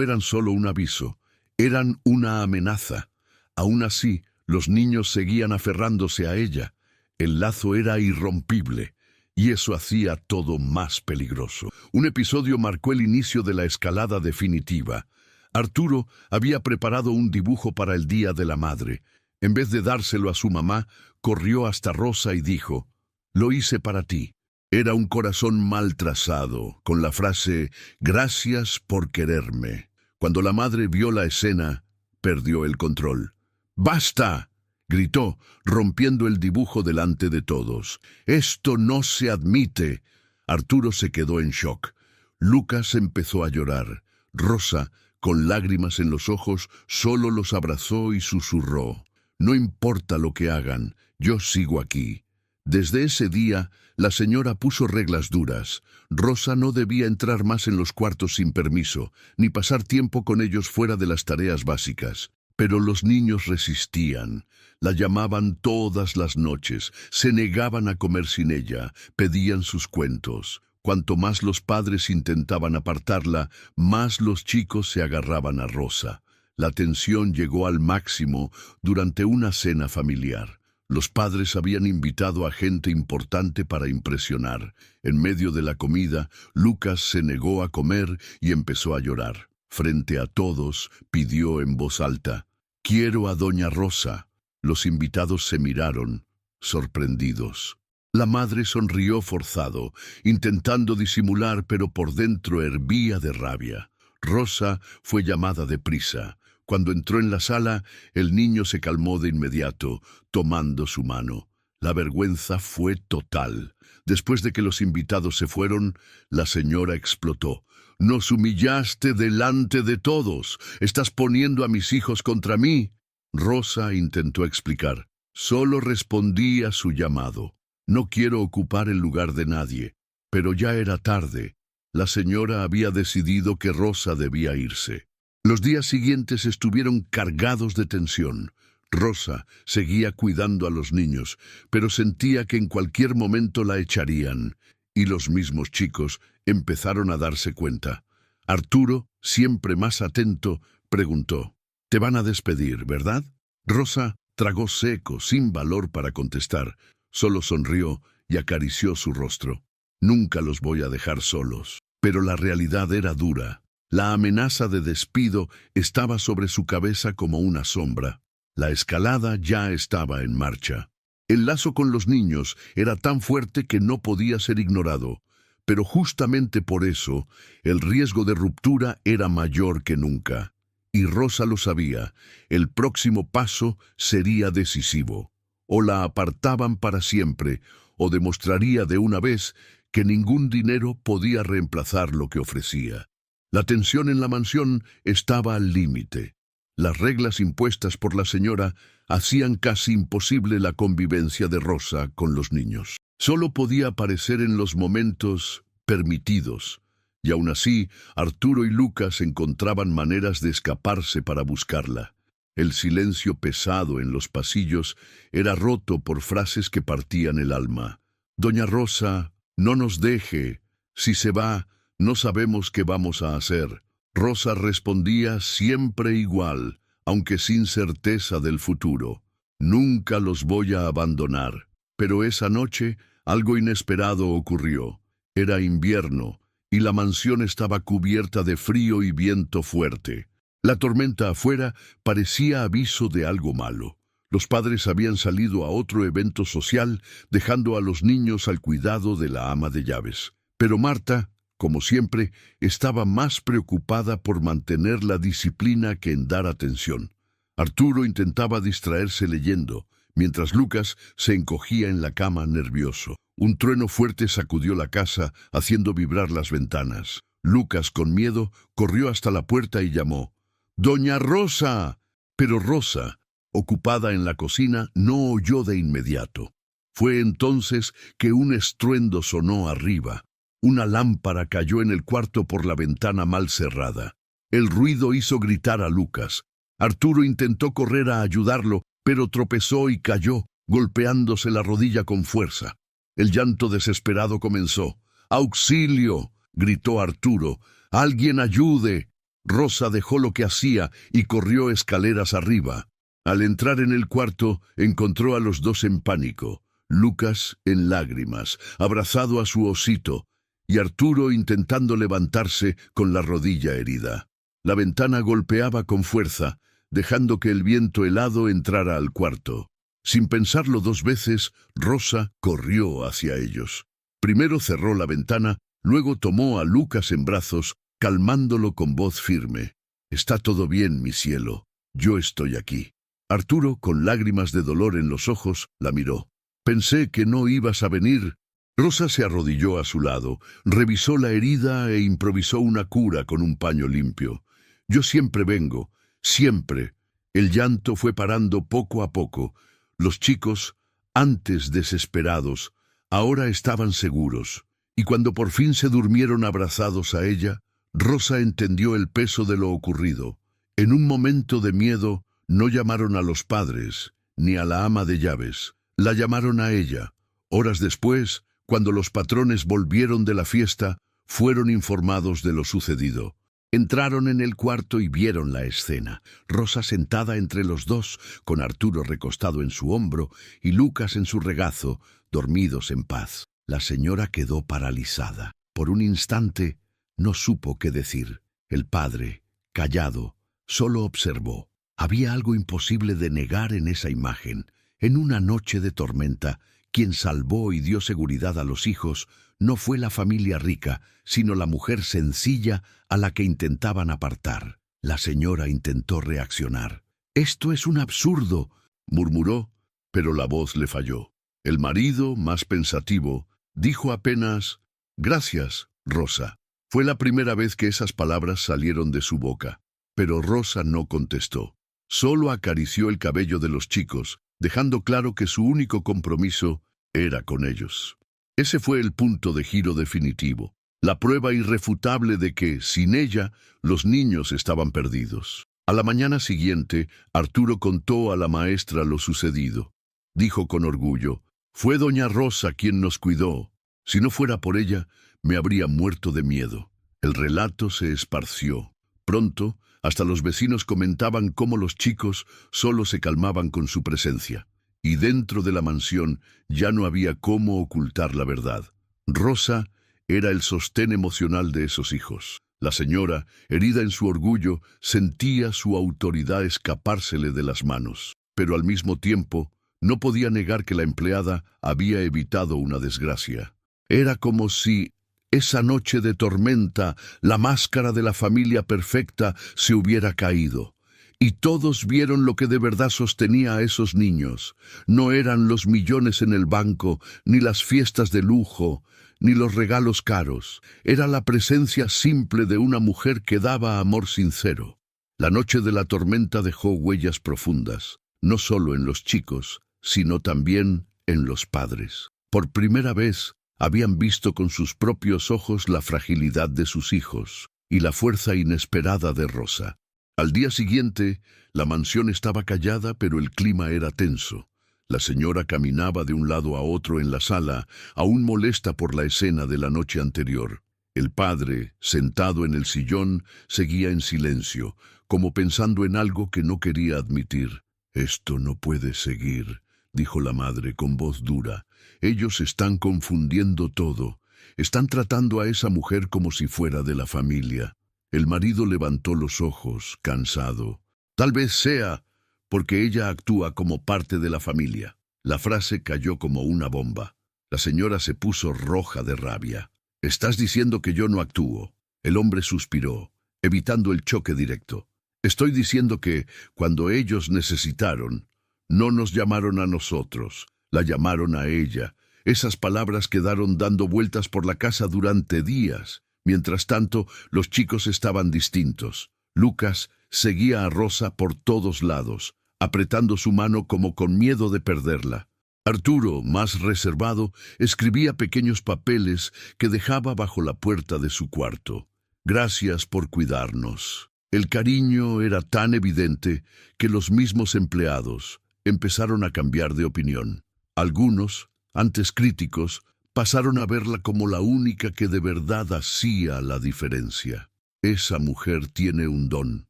eran solo un aviso, eran una amenaza. Aún así, los niños seguían aferrándose a ella. El lazo era irrompible, y eso hacía todo más peligroso. Un episodio marcó el inicio de la escalada definitiva. Arturo había preparado un dibujo para el Día de la Madre. En vez de dárselo a su mamá, corrió hasta Rosa y dijo: «Lo hice para ti». Era un corazón mal trazado, con la frase «Gracias por quererme». Cuando la madre vio la escena, perdió el control. ¡Basta!, gritó, rompiendo el dibujo delante de todos. «¡Esto no se admite!». Arturo se quedó en shock. Lucas empezó a llorar. Rosa, con lágrimas en los ojos, solo los abrazó y susurró: «No importa lo que hagan, yo sigo aquí». Desde ese día, la señora puso reglas duras. Rosa no debía entrar más en los cuartos sin permiso, ni pasar tiempo con ellos fuera de las tareas básicas. Pero los niños resistían. La llamaban todas las noches, se negaban a comer sin ella, pedían sus cuentos. Cuanto más los padres intentaban apartarla, más los chicos se agarraban a Rosa. La tensión llegó al máximo durante una cena familiar. Los padres habían invitado a gente importante para impresionar. En medio de la comida, Lucas se negó a comer y empezó a llorar. Frente a todos, pidió en voz alta: «Quiero a doña Rosa». Los invitados se miraron, sorprendidos. La madre sonrió forzado, intentando disimular, pero por dentro hervía de rabia. Rosa fue llamada deprisa. Cuando entró en la sala, el niño se calmó de inmediato, tomando su mano. La vergüenza fue total. Después de que los invitados se fueron, la señora explotó: «Nos humillaste delante de todos. Estás poniendo a mis hijos contra mí». Rosa intentó explicar: «Solo respondí a su llamado. No quiero ocupar el lugar de nadie». Pero ya era tarde. La señora había decidido que Rosa debía irse. Los días siguientes estuvieron cargados de tensión. Rosa seguía cuidando a los niños, pero sentía que en cualquier momento la echarían. Y los mismos chicos empezaron a darse cuenta. Arturo, siempre más atento, preguntó: «Te van a despedir, ¿verdad?». Rosa tragó seco, sin valor para contestar. Solo sonrió y acarició su rostro. «Nunca los voy a dejar solos». Pero la realidad era dura. La amenaza de despido estaba sobre su cabeza como una sombra. La escalada ya estaba en marcha. El lazo con los niños era tan fuerte que no podía ser ignorado. Pero justamente por eso, el riesgo de ruptura era mayor que nunca. Y Rosa lo sabía. El próximo paso sería decisivo. O la apartaban para siempre, o demostraría de una vez que ningún dinero podía reemplazar lo que ofrecía. La tensión en la mansión estaba al límite. Las reglas impuestas por la señora hacían casi imposible la convivencia de Rosa con los niños. Solo podía aparecer en los momentos permitidos, y aún así Arturo y Lucas encontraban maneras de escaparse para buscarla. El silencio pesado en los pasillos era roto por frases que partían el alma. «Doña Rosa, no nos deje. Si se va, no sabemos qué vamos a hacer». Rosa respondía siempre igual, aunque sin certeza del futuro: «Nunca los voy a abandonar». Pero esa noche algo inesperado ocurrió. Era invierno, y la mansión estaba cubierta de frío y viento fuerte. La tormenta afuera parecía aviso de algo malo. Los padres habían salido a otro evento social, dejando a los niños al cuidado de la ama de llaves. Pero Marta, como siempre, estaba más preocupada por mantener la disciplina que en dar atención. Arturo intentaba distraerse leyendo, mientras Lucas se encogía en la cama nervioso. Un trueno fuerte sacudió la casa, haciendo vibrar las ventanas. Lucas, con miedo, corrió hasta la puerta y llamó: «¡Doña Rosa!». Pero Rosa, ocupada en la cocina, no oyó de inmediato. Fue entonces que un estruendo sonó arriba. Una lámpara cayó en el cuarto por la ventana mal cerrada. El ruido hizo gritar a Lucas. Arturo intentó correr a ayudarlo, pero tropezó y cayó, golpeándose la rodilla con fuerza. El llanto desesperado comenzó. «¡Auxilio!», gritó Arturo. «¡Alguien ayude!». Rosa dejó lo que hacía y corrió escaleras arriba. Al entrar en el cuarto, encontró a los dos en pánico. Lucas en lágrimas, abrazado a su osito, y Arturo intentando levantarse con la rodilla herida. La ventana golpeaba con fuerza, dejando que el viento helado entrara al cuarto. Sin pensarlo dos veces, Rosa corrió hacia ellos. Primero cerró la ventana, luego tomó a Lucas en brazos, calmándolo con voz firme. «Está todo bien, mi cielo. Yo estoy aquí». Arturo, con lágrimas de dolor en los ojos, la miró. «Pensé que no ibas a venir». Rosa se arrodilló a su lado, revisó la herida e improvisó una cura con un paño limpio. «Yo siempre vengo, siempre». El llanto fue parando poco a poco. Los chicos, antes desesperados, ahora estaban seguros. Y cuando por fin se durmieron abrazados a ella, Rosa entendió el peso de lo ocurrido. En un momento de miedo, no llamaron a los padres, ni a la ama de llaves. La llamaron a ella. Horas después, cuando los patrones volvieron de la fiesta, fueron informados de lo sucedido. Entraron en el cuarto y vieron la escena. Rosa sentada entre los dos, con Arturo recostado en su hombro y Lucas en su regazo, dormidos en paz. La señora quedó paralizada. Por un instante, no supo qué decir. El padre, callado, solo observó. Había algo imposible de negar en esa imagen. En una noche de tormenta, quien salvó y dio seguridad a los hijos no fue la familia rica, sino la mujer sencilla a la que intentaban apartar. La señora intentó reaccionar. «Esto es un absurdo», murmuró, pero la voz le falló. El marido, más pensativo, dijo apenas: «Gracias, Rosa». Fue la primera vez que esas palabras salieron de su boca. Pero Rosa no contestó. Solo acarició el cabello de los chicos, dejando claro que su único compromiso era con ellos. Ese fue el punto de giro definitivo, la prueba irrefutable de que, sin ella, los niños estaban perdidos. A la mañana siguiente, Arturo contó a la maestra lo sucedido. Dijo con orgullo: «Fue doña Rosa quien nos cuidó. Si no fuera por ella, me habría muerto de miedo». El relato se esparció. Pronto, hasta los vecinos comentaban cómo los chicos solo se calmaban con su presencia. Y dentro de la mansión ya no había cómo ocultar la verdad. Rosa era el sostén emocional de esos hijos. La señora, herida en su orgullo, sentía su autoridad escapársele de las manos. Pero al mismo tiempo, no podía negar que la empleada había evitado una desgracia. Era como si esa noche de tormenta la máscara de la familia perfecta se hubiera caído. Y todos vieron lo que de verdad sostenía a esos niños. No eran los millones en el banco, ni las fiestas de lujo, ni los regalos caros. Era la presencia simple de una mujer que daba amor sincero. La noche de la tormenta dejó huellas profundas, no solo en los chicos, sino también en los padres. Por primera vez, habían visto con sus propios ojos la fragilidad de sus hijos y la fuerza inesperada de Rosa. Al día siguiente, la mansión estaba callada, pero el clima era tenso. La señora caminaba de un lado a otro en la sala, aún molesta por la escena de la noche anterior. El padre, sentado en el sillón, seguía en silencio, como pensando en algo que no quería admitir. «Esto no puede seguir», dijo la madre con voz dura. «Ellos están confundiendo todo. Están tratando a esa mujer como si fuera de la familia». El marido levantó los ojos, cansado. «Tal vez sea porque ella actúa como parte de la familia». La frase cayó como una bomba. La señora se puso roja de rabia. «¿Estás diciendo que yo no actúo?». El hombre suspiró, evitando el choque directo. «Estoy diciendo que, cuando ellos necesitaron, no nos llamaron a nosotros, la llamaron a ella». Esas palabras quedaron dando vueltas por la casa durante días. Mientras tanto, los chicos estaban distintos. Lucas seguía a Rosa por todos lados, apretando su mano como con miedo de perderla. Arturo, más reservado, escribía pequeños papeles que dejaba bajo la puerta de su cuarto. «Gracias por cuidarnos». El cariño era tan evidente que los mismos empleados empezaron a cambiar de opinión. Algunos, antes críticos, pasaron a verla como la única que de verdad hacía la diferencia. «Esa mujer tiene un don»,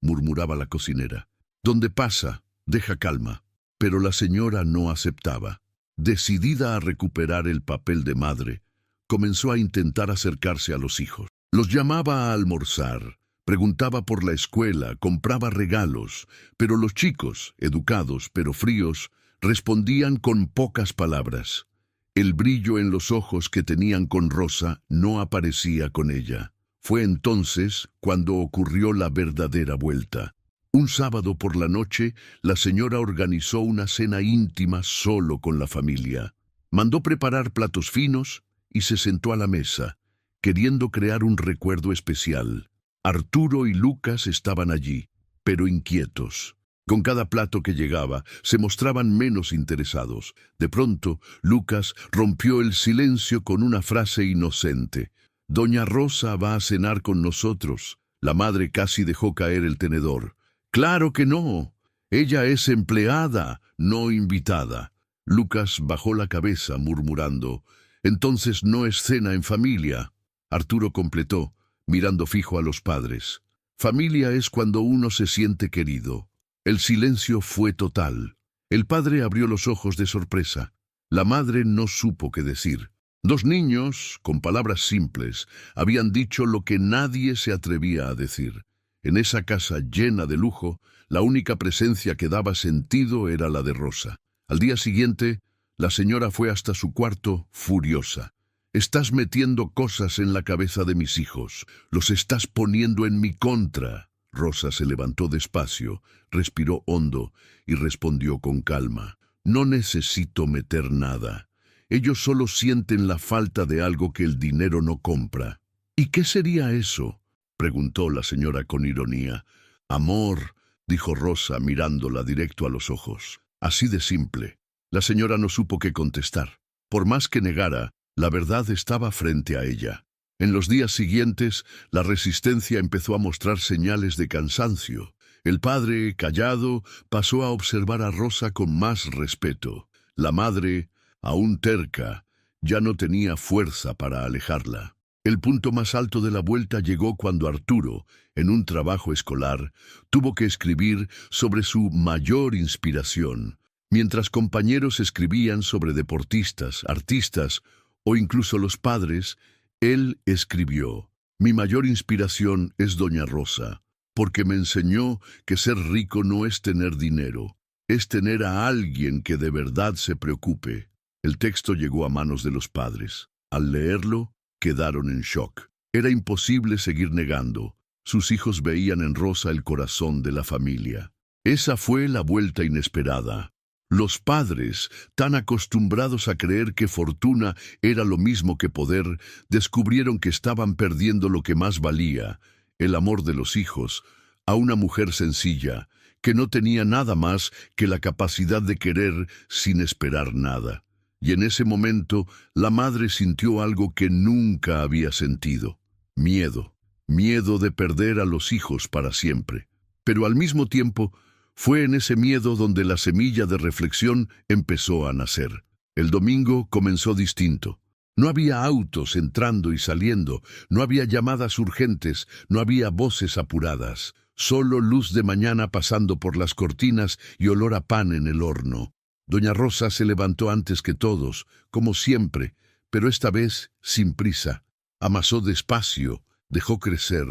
murmuraba la cocinera. «Donde pasa, deja calma». Pero la señora no aceptaba. Decidida a recuperar el papel de madre, comenzó a intentar acercarse a los hijos. Los llamaba a almorzar, preguntaba por la escuela, compraba regalos, pero los chicos, educados pero fríos, respondían con pocas palabras. El brillo en los ojos que tenían con Rosa no aparecía con ella. Fue entonces cuando ocurrió la verdadera vuelta. Un sábado por la noche, la señora organizó una cena íntima solo con la familia. Mandó preparar platos finos y se sentó a la mesa, queriendo crear un recuerdo especial. Arturo y Lucas estaban allí, pero inquietos. Con cada plato que llegaba, se mostraban menos interesados. De pronto, Lucas rompió el silencio con una frase inocente. «Doña Rosa va a cenar con nosotros». La madre casi dejó caer el tenedor. «¡Claro que no! Ella es empleada, no invitada». Lucas bajó la cabeza murmurando. «Entonces no es cena en familia». Arturo completó, mirando fijo a los padres. «Familia es cuando uno se siente querido». El silencio fue total. El padre abrió los ojos de sorpresa. La madre no supo qué decir. Dos niños, con palabras simples, habían dicho lo que nadie se atrevía a decir. En esa casa llena de lujo, la única presencia que daba sentido era la de Rosa. Al día siguiente, la señora fue hasta su cuarto, furiosa. «Estás metiendo cosas en la cabeza de mis hijos. Los estás poniendo en mi contra». Rosa se levantó despacio, respiró hondo y respondió con calma. «No necesito meter nada. Ellos solo sienten la falta de algo que el dinero no compra». «¿Y qué sería eso?», preguntó la señora con ironía. «Amor», dijo Rosa mirándola directo a los ojos. Así de simple. La señora no supo qué contestar. Por más que negara, la verdad estaba frente a ella. En los días siguientes, la resistencia empezó a mostrar señales de cansancio. El padre, callado, pasó a observar a Rosa con más respeto. La madre, aún terca, ya no tenía fuerza para alejarla. El punto más alto de la vuelta llegó cuando Arturo, en un trabajo escolar, tuvo que escribir sobre su mayor inspiración. Mientras compañeros escribían sobre deportistas, artistas o incluso los padres, él escribió: «Mi mayor inspiración es Doña Rosa, porque me enseñó que ser rico no es tener dinero, es tener a alguien que de verdad se preocupe». El texto llegó a manos de los padres. Al leerlo, quedaron en shock. Era imposible seguir negando. Sus hijos veían en Rosa el corazón de la familia. Esa fue la vuelta inesperada. Los padres, tan acostumbrados a creer que fortuna era lo mismo que poder, descubrieron que estaban perdiendo lo que más valía, el amor de los hijos, a una mujer sencilla, que no tenía nada más que la capacidad de querer sin esperar nada. Y en ese momento, la madre sintió algo que nunca había sentido: miedo. Miedo de perder a los hijos para siempre. Pero al mismo tiempo, fue en ese miedo donde la semilla de reflexión empezó a nacer. El domingo comenzó distinto. No había autos entrando y saliendo, no había llamadas urgentes, no había voces apuradas, solo luz de mañana pasando por las cortinas y olor a pan en el horno. Doña Rosa se levantó antes que todos, como siempre, pero esta vez sin prisa. Amasó despacio, dejó crecer,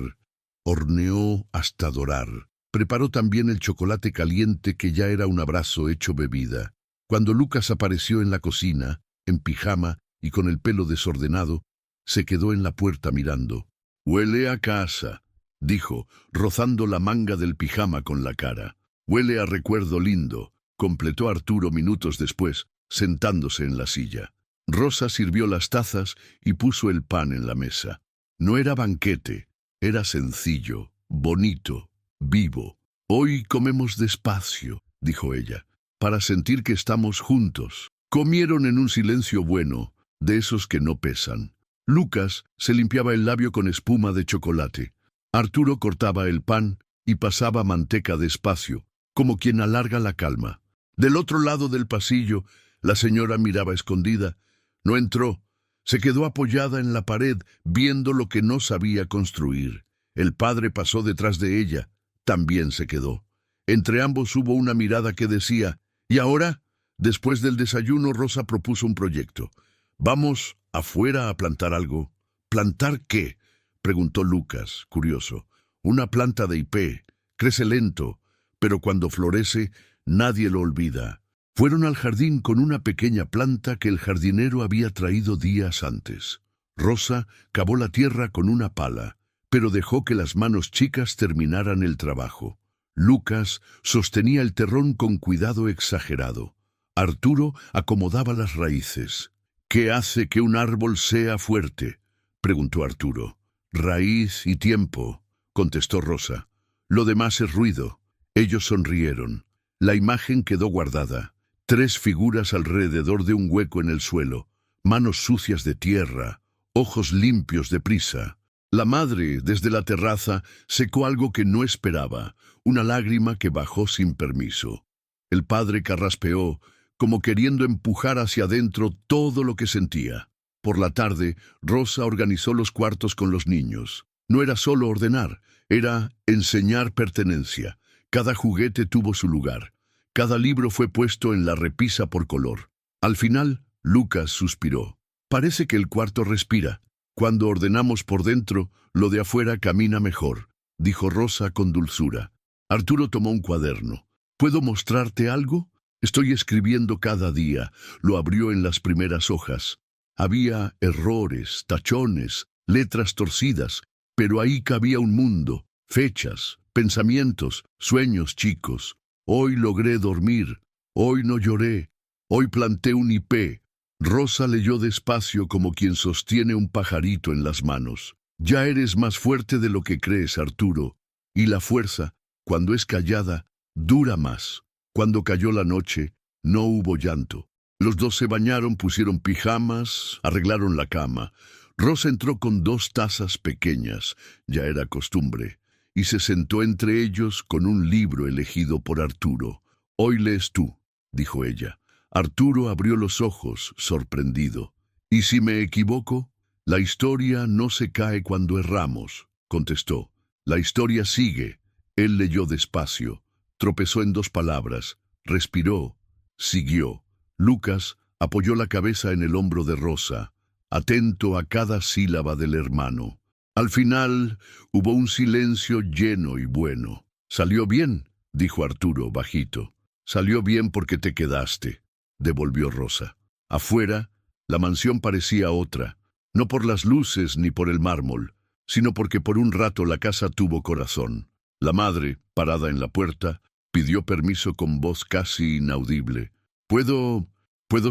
horneó hasta dorar. Preparó también el chocolate caliente que ya era un abrazo hecho bebida. Cuando Lucas apareció en la cocina, en pijama y con el pelo desordenado, se quedó en la puerta mirando. «Huele a casa», dijo, rozando la manga del pijama con la cara. «Huele a recuerdo lindo», completó Arturo minutos después, sentándose en la silla. Rosa sirvió las tazas y puso el pan en la mesa. No era banquete, era sencillo, bonito, vivo. «Hoy comemos despacio», dijo ella, «para sentir que estamos juntos». Comieron en un silencio bueno, de esos que no pesan. Lucas se limpiaba el labio con espuma de chocolate. Arturo cortaba el pan y pasaba manteca despacio, como quien alarga la calma. Del otro lado del pasillo, la señora miraba escondida. No entró. Se quedó apoyada en la pared, viendo lo que no sabía construir. El padre pasó detrás de ella. También se quedó. Entre ambos hubo una mirada que decía: «¿Y ahora?». Después del desayuno, Rosa propuso un proyecto. «Vamos afuera a plantar algo». «¿Plantar qué?», preguntó Lucas, curioso. «Una planta de hipé. Crece lento, pero cuando florece, nadie lo olvida». Fueron al jardín con una pequeña planta que el jardinero había traído días antes. Rosa cavó la tierra con una pala, pero dejó que las manos chicas terminaran el trabajo. Lucas sostenía el terrón con cuidado exagerado. Arturo acomodaba las raíces. «¿Qué hace que un árbol sea fuerte?», preguntó Arturo. «Raíz y tiempo», contestó Rosa. «Lo demás es ruido». Ellos sonrieron. La imagen quedó guardada. 3 figuras alrededor de un hueco en el suelo, manos sucias de tierra, ojos limpios de prisa. La madre, desde la terraza, secó algo que no esperaba, una lágrima que bajó sin permiso. El padre carraspeó, como queriendo empujar hacia adentro todo lo que sentía. Por la tarde, Rosa organizó los cuartos con los niños. No era solo ordenar, era enseñar pertenencia. Cada juguete tuvo su lugar. Cada libro fue puesto en la repisa por color. Al final, Lucas suspiró. «Parece que el cuarto respira. Cuando ordenamos por dentro, lo de afuera camina mejor», dijo Rosa con dulzura. Arturo tomó un cuaderno. «¿Puedo mostrarte algo? Estoy escribiendo cada día». Lo abrió en las primeras hojas. Había errores, tachones, letras torcidas, pero ahí cabía un mundo, fechas, pensamientos, sueños chicos. «Hoy logré dormir, hoy no lloré, hoy planté un hipé». Rosa leyó despacio como quien sostiene un pajarito en las manos. «Ya eres más fuerte de lo que crees, Arturo, y la fuerza, cuando es callada, dura más». Cuando cayó la noche, no hubo llanto. Los dos se bañaron, pusieron pijamas, arreglaron la cama. Rosa entró con 2 tazas pequeñas, ya era costumbre, y se sentó entre ellos con un libro elegido por Arturo. «Hoy lees tú», dijo ella. Arturo abrió los ojos, sorprendido. «¿Y si me equivoco?» «La historia no se cae cuando erramos», contestó. «La historia sigue». Él leyó despacio. Tropezó en 2 palabras, respiró, siguió. Lucas apoyó la cabeza en el hombro de Rosa, atento a cada sílaba del hermano. Al final hubo un silencio lleno y bueno. «Salió bien», dijo Arturo bajito. «Salió bien porque te quedaste», devolvió Rosa. Afuera, la mansión parecía otra, no por las luces ni por el mármol, sino porque por un rato la casa tuvo corazón. La madre, parada en la puerta, pidió permiso con voz casi inaudible. ¿Puedo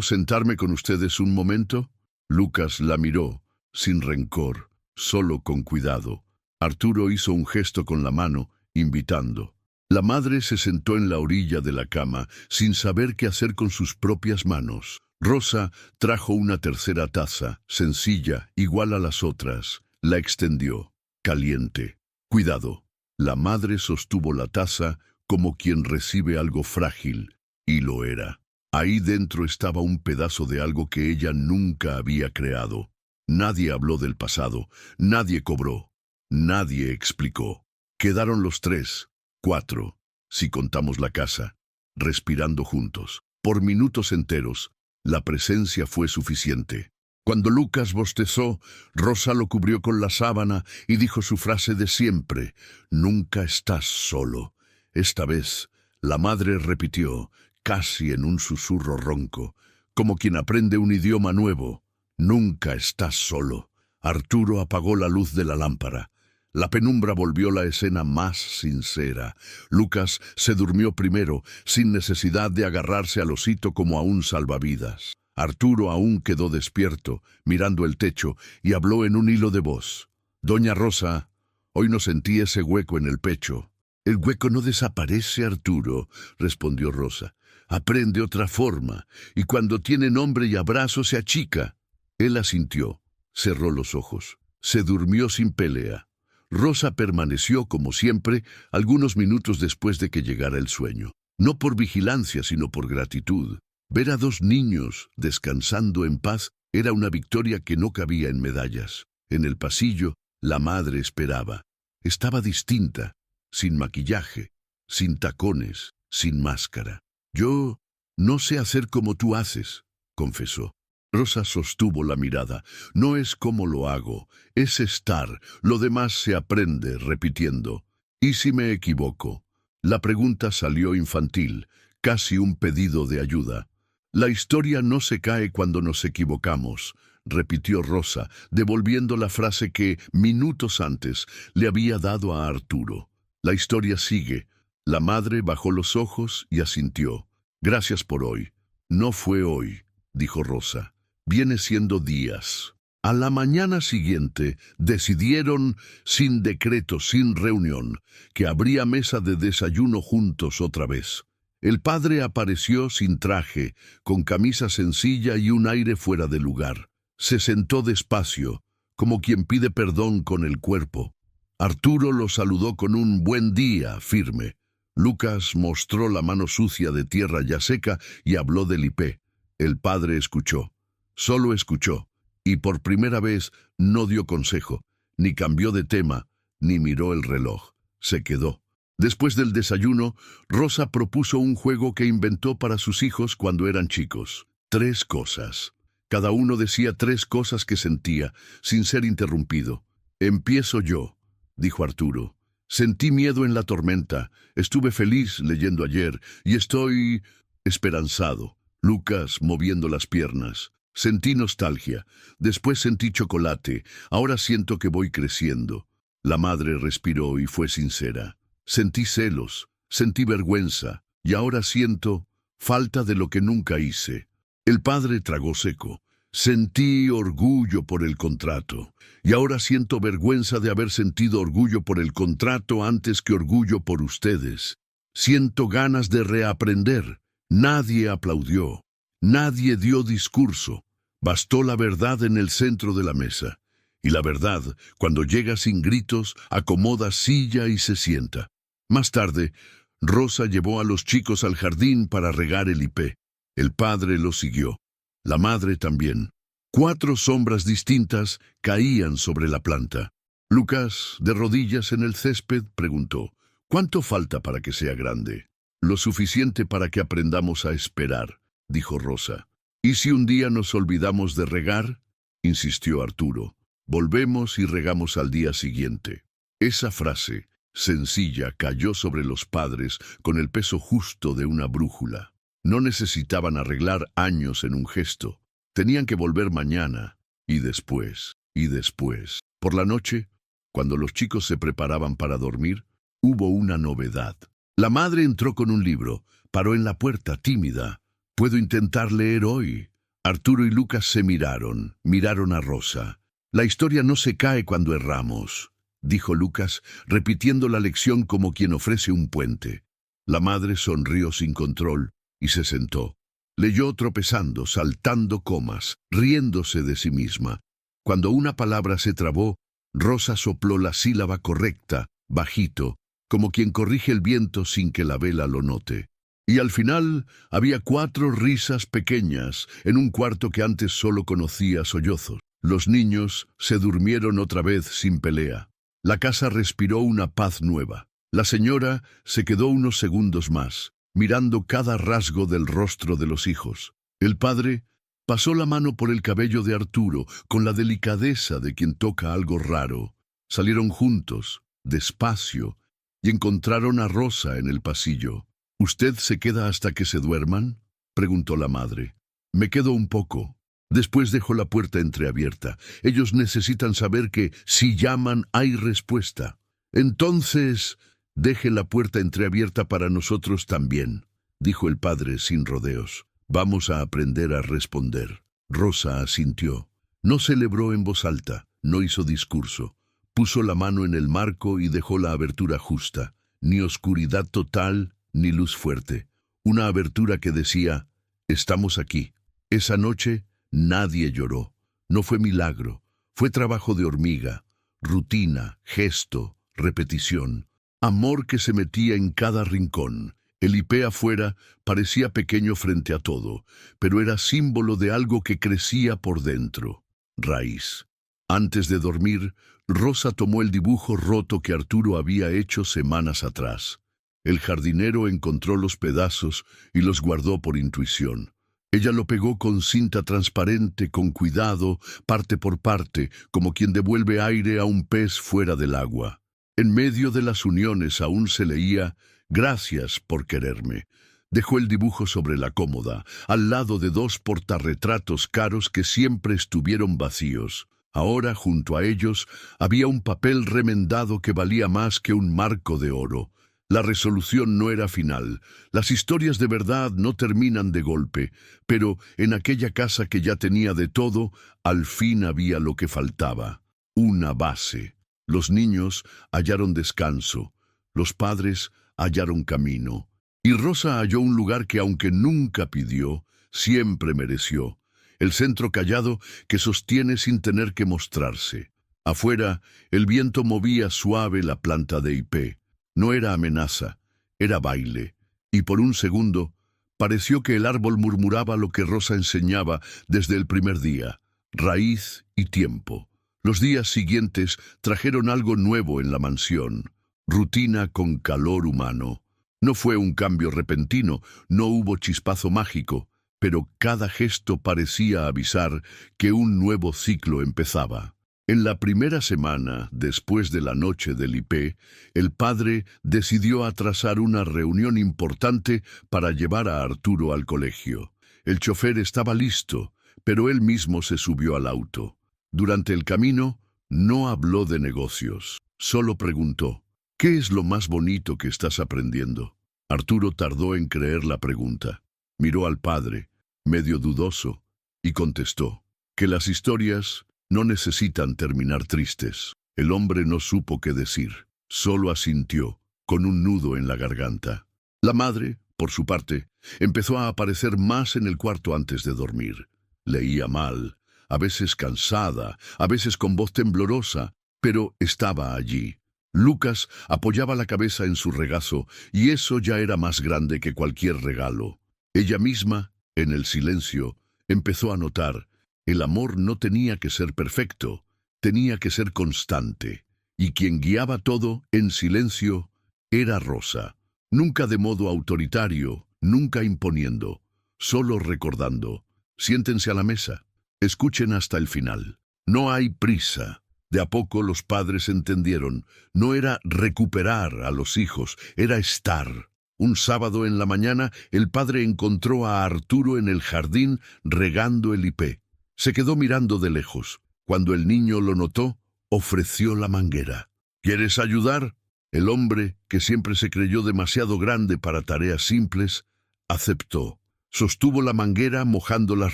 sentarme con ustedes un momento?» Lucas la miró, sin rencor, solo con cuidado. Arturo hizo un gesto con la mano, invitando. La madre se sentó en la orilla de la cama, sin saber qué hacer con sus propias manos. Rosa trajo una tercera taza, sencilla, igual a las otras. La extendió, caliente. «Cuidado». La madre sostuvo la taza como quien recibe algo frágil, y lo era. Ahí dentro estaba un pedazo de algo que ella nunca había creado. Nadie habló del pasado, nadie cobró, nadie explicó. Quedaron los 3, 4, si contamos la casa, respirando juntos. Por minutos enteros, la presencia fue suficiente. Cuando Lucas bostezó, Rosa lo cubrió con la sábana y dijo su frase de siempre: «Nunca estás solo». Esta vez, la madre repitió, casi en un susurro ronco, como quien aprende un idioma nuevo: «Nunca estás solo». Arturo apagó la luz de la lámpara. La penumbra volvió la escena más sincera. Lucas se durmió primero, sin necesidad de agarrarse al osito como a un salvavidas. Arturo aún quedó despierto, mirando el techo, y habló en un hilo de voz. «Doña Rosa, hoy no sentí ese hueco en el pecho». «El hueco no desaparece, Arturo», respondió Rosa. «Aprende otra forma, y cuando tiene nombre y abrazo se achica». Él asintió, cerró los ojos, se durmió sin pelea. Rosa permaneció, como siempre, algunos minutos después de que llegara el sueño. No por vigilancia, sino por gratitud. Ver a 2 niños descansando en paz era una victoria que no cabía en medallas. En el pasillo, la madre esperaba. Estaba distinta, sin maquillaje, sin tacones, sin máscara. «Yo no sé hacer como tú haces», confesó. Rosa sostuvo la mirada. «No es como lo hago, es estar. Lo demás se aprende», repitiendo. «¿Y si me equivoco?» La pregunta salió infantil, casi un pedido de ayuda. «La historia no se cae cuando nos equivocamos», repitió Rosa, devolviendo la frase que, minutos antes, le había dado a Arturo. «La historia sigue, La madre bajó los ojos y asintió. Gracias por hoy. No fue hoy, dijo Rosa. Viene siendo días. A la mañana siguiente decidieron, sin decreto, sin reunión, que habría mesa de desayuno juntos otra vez. El padre apareció sin traje, con camisa sencilla y un aire fuera de lugar. Se sentó despacio, como quien pide perdón con el cuerpo. Arturo lo saludó con un buen día firme. Lucas mostró la mano sucia de tierra ya seca y habló del IP. El padre escuchó, solo escuchó, y por primera vez no dio consejo, ni cambió de tema, ni miró el reloj. Se quedó. Después del desayuno, Rosa propuso un juego que inventó para sus hijos cuando eran chicos. 3 cosas. Cada uno decía 3 cosas que sentía, sin ser interrumpido. Empiezo yo, dijo Arturo. Sentí miedo en la tormenta, estuve feliz leyendo ayer y estoy esperanzado. Lucas moviendo las piernas. Sentí nostalgia, después sentí chocolate, ahora siento que voy creciendo. La madre respiró y fue sincera. Sentí celos, sentí vergüenza, y ahora siento falta de lo que nunca hice. El padre tragó seco. Sentí orgullo por el contrato, y ahora siento vergüenza de haber sentido orgullo por el contrato antes que orgullo por ustedes. Siento ganas de reaprender. Nadie aplaudió, nadie dio discurso. Bastó la verdad en el centro de la mesa. Y la verdad, cuando llega sin gritos, acomoda silla y se sienta. Más tarde, Rosa llevó a los chicos al jardín para regar el IP. El padre los siguió. La madre también. 4 sombras distintas caían sobre la planta. Lucas, de rodillas en el césped, preguntó, ¿cuánto falta para que sea grande? Lo suficiente para que aprendamos a esperar, dijo Rosa. ¿Y si un día nos olvidamos de regar? Insistió Arturo. Volvemos y regamos al día siguiente. Esa frase, sencilla, cayó sobre los padres con el peso justo de una brújula. No necesitaban arreglar años en un gesto. Tenían que volver mañana, y después, y después. Por la noche, cuando los chicos se preparaban para dormir, hubo una novedad. La madre entró con un libro, paró en la puerta, tímida. «¿Puedo intentar leer hoy?» Arturo y Lucas se miraron a Rosa. «La historia no se cae cuando erramos», dijo Lucas, repitiendo la lección como quien ofrece un puente. La madre sonrió sin control y se sentó. Leyó tropezando, saltando comas, riéndose de sí misma. Cuando una palabra se trabó, Rosa sopló la sílaba correcta, bajito, como quien corrige el viento sin que la vela lo note. Y al final había 4 risas pequeñas en un cuarto que antes solo conocía sollozos. Los niños se durmieron otra vez sin pelea. La casa respiró una paz nueva. La señora se quedó unos segundos más, mirando cada rasgo del rostro de los hijos. El padre pasó la mano por el cabello de Arturo, con la delicadeza de quien toca algo raro. Salieron juntos, despacio, y encontraron a Rosa en el pasillo. «¿Usted se queda hasta que se duerman?», preguntó la madre. «Me quedo un poco. Después dejo la puerta entreabierta. Ellos necesitan saber que, si llaman, hay respuesta. Entonces, deje la puerta entreabierta para nosotros también», dijo el padre sin rodeos. «Vamos a aprender a responder». Rosa asintió. No celebró en voz alta, no hizo discurso. Puso la mano en el marco y dejó la abertura justa. Ni oscuridad total, ni luz fuerte. Una abertura que decía, «Estamos aquí». Esa noche nadie lloró. No fue milagro. Fue trabajo de hormiga, rutina, gesto, repetición. Amor que se metía en cada rincón. El IP afuera parecía pequeño frente a todo, pero era símbolo de algo que crecía por dentro. Raíz. Antes de dormir, Rosa tomó el dibujo roto que Arturo había hecho semanas atrás. El jardinero encontró los pedazos y los guardó por intuición. Ella lo pegó con cinta transparente, con cuidado, parte por parte, como quien devuelve aire a un pez fuera del agua. En medio de las uniones aún se leía, «Gracias por quererme». Dejó el dibujo sobre la cómoda, al lado de 2 portarretratos caros que siempre estuvieron vacíos. Ahora, junto a ellos, había un papel remendado que valía más que un marco de oro. La resolución no era final. Las historias de verdad no terminan de golpe, pero en aquella casa que ya tenía de todo, al fin había lo que faltaba: una base. Los niños hallaron descanso, los padres hallaron camino, y Rosa halló un lugar que, aunque nunca pidió, siempre mereció: el centro callado que sostiene sin tener que mostrarse. Afuera, el viento movía suave la planta de hipé. No era amenaza, era baile, y por un segundo pareció que el árbol murmuraba lo que Rosa enseñaba desde el primer día: raíz y tiempo. Los días siguientes trajeron algo nuevo en la mansión: rutina con calor humano. No fue un cambio repentino, no hubo chispazo mágico, pero cada gesto parecía avisar que un nuevo ciclo empezaba. En la primera semana, después de la noche del hipé, el padre decidió atrasar una reunión importante para llevar a Arturo al colegio. El chofer estaba listo, pero él mismo se subió al auto. Durante el camino, no habló de negocios, solo preguntó: ¿qué es lo más bonito que estás aprendiendo? Arturo tardó en creer la pregunta. Miró al padre, medio dudoso, y contestó: que las historias no necesitan terminar tristes. El hombre no supo qué decir, solo asintió, con un nudo en la garganta. La madre, por su parte, empezó a aparecer más en el cuarto antes de dormir. Leía mal, a veces cansada, a veces con voz temblorosa, pero estaba allí. Lucas apoyaba la cabeza en su regazo, y eso ya era más grande que cualquier regalo. Ella misma, en el silencio, empezó a notar: el amor no tenía que ser perfecto, tenía que ser constante, y quien guiaba todo, en silencio, era Rosa. Nunca de modo autoritario, nunca imponiendo, solo recordando: siéntense a la mesa, escuchen hasta el final. No hay prisa. De a poco los padres entendieron: no era recuperar a los hijos, era estar. Un sábado en la mañana, el padre encontró a Arturo en el jardín regando el hipé. Se quedó mirando de lejos. Cuando el niño lo notó, ofreció la manguera. ¿Quieres ayudar? El hombre, que siempre se creyó demasiado grande para tareas simples, aceptó. Sostuvo la manguera mojando las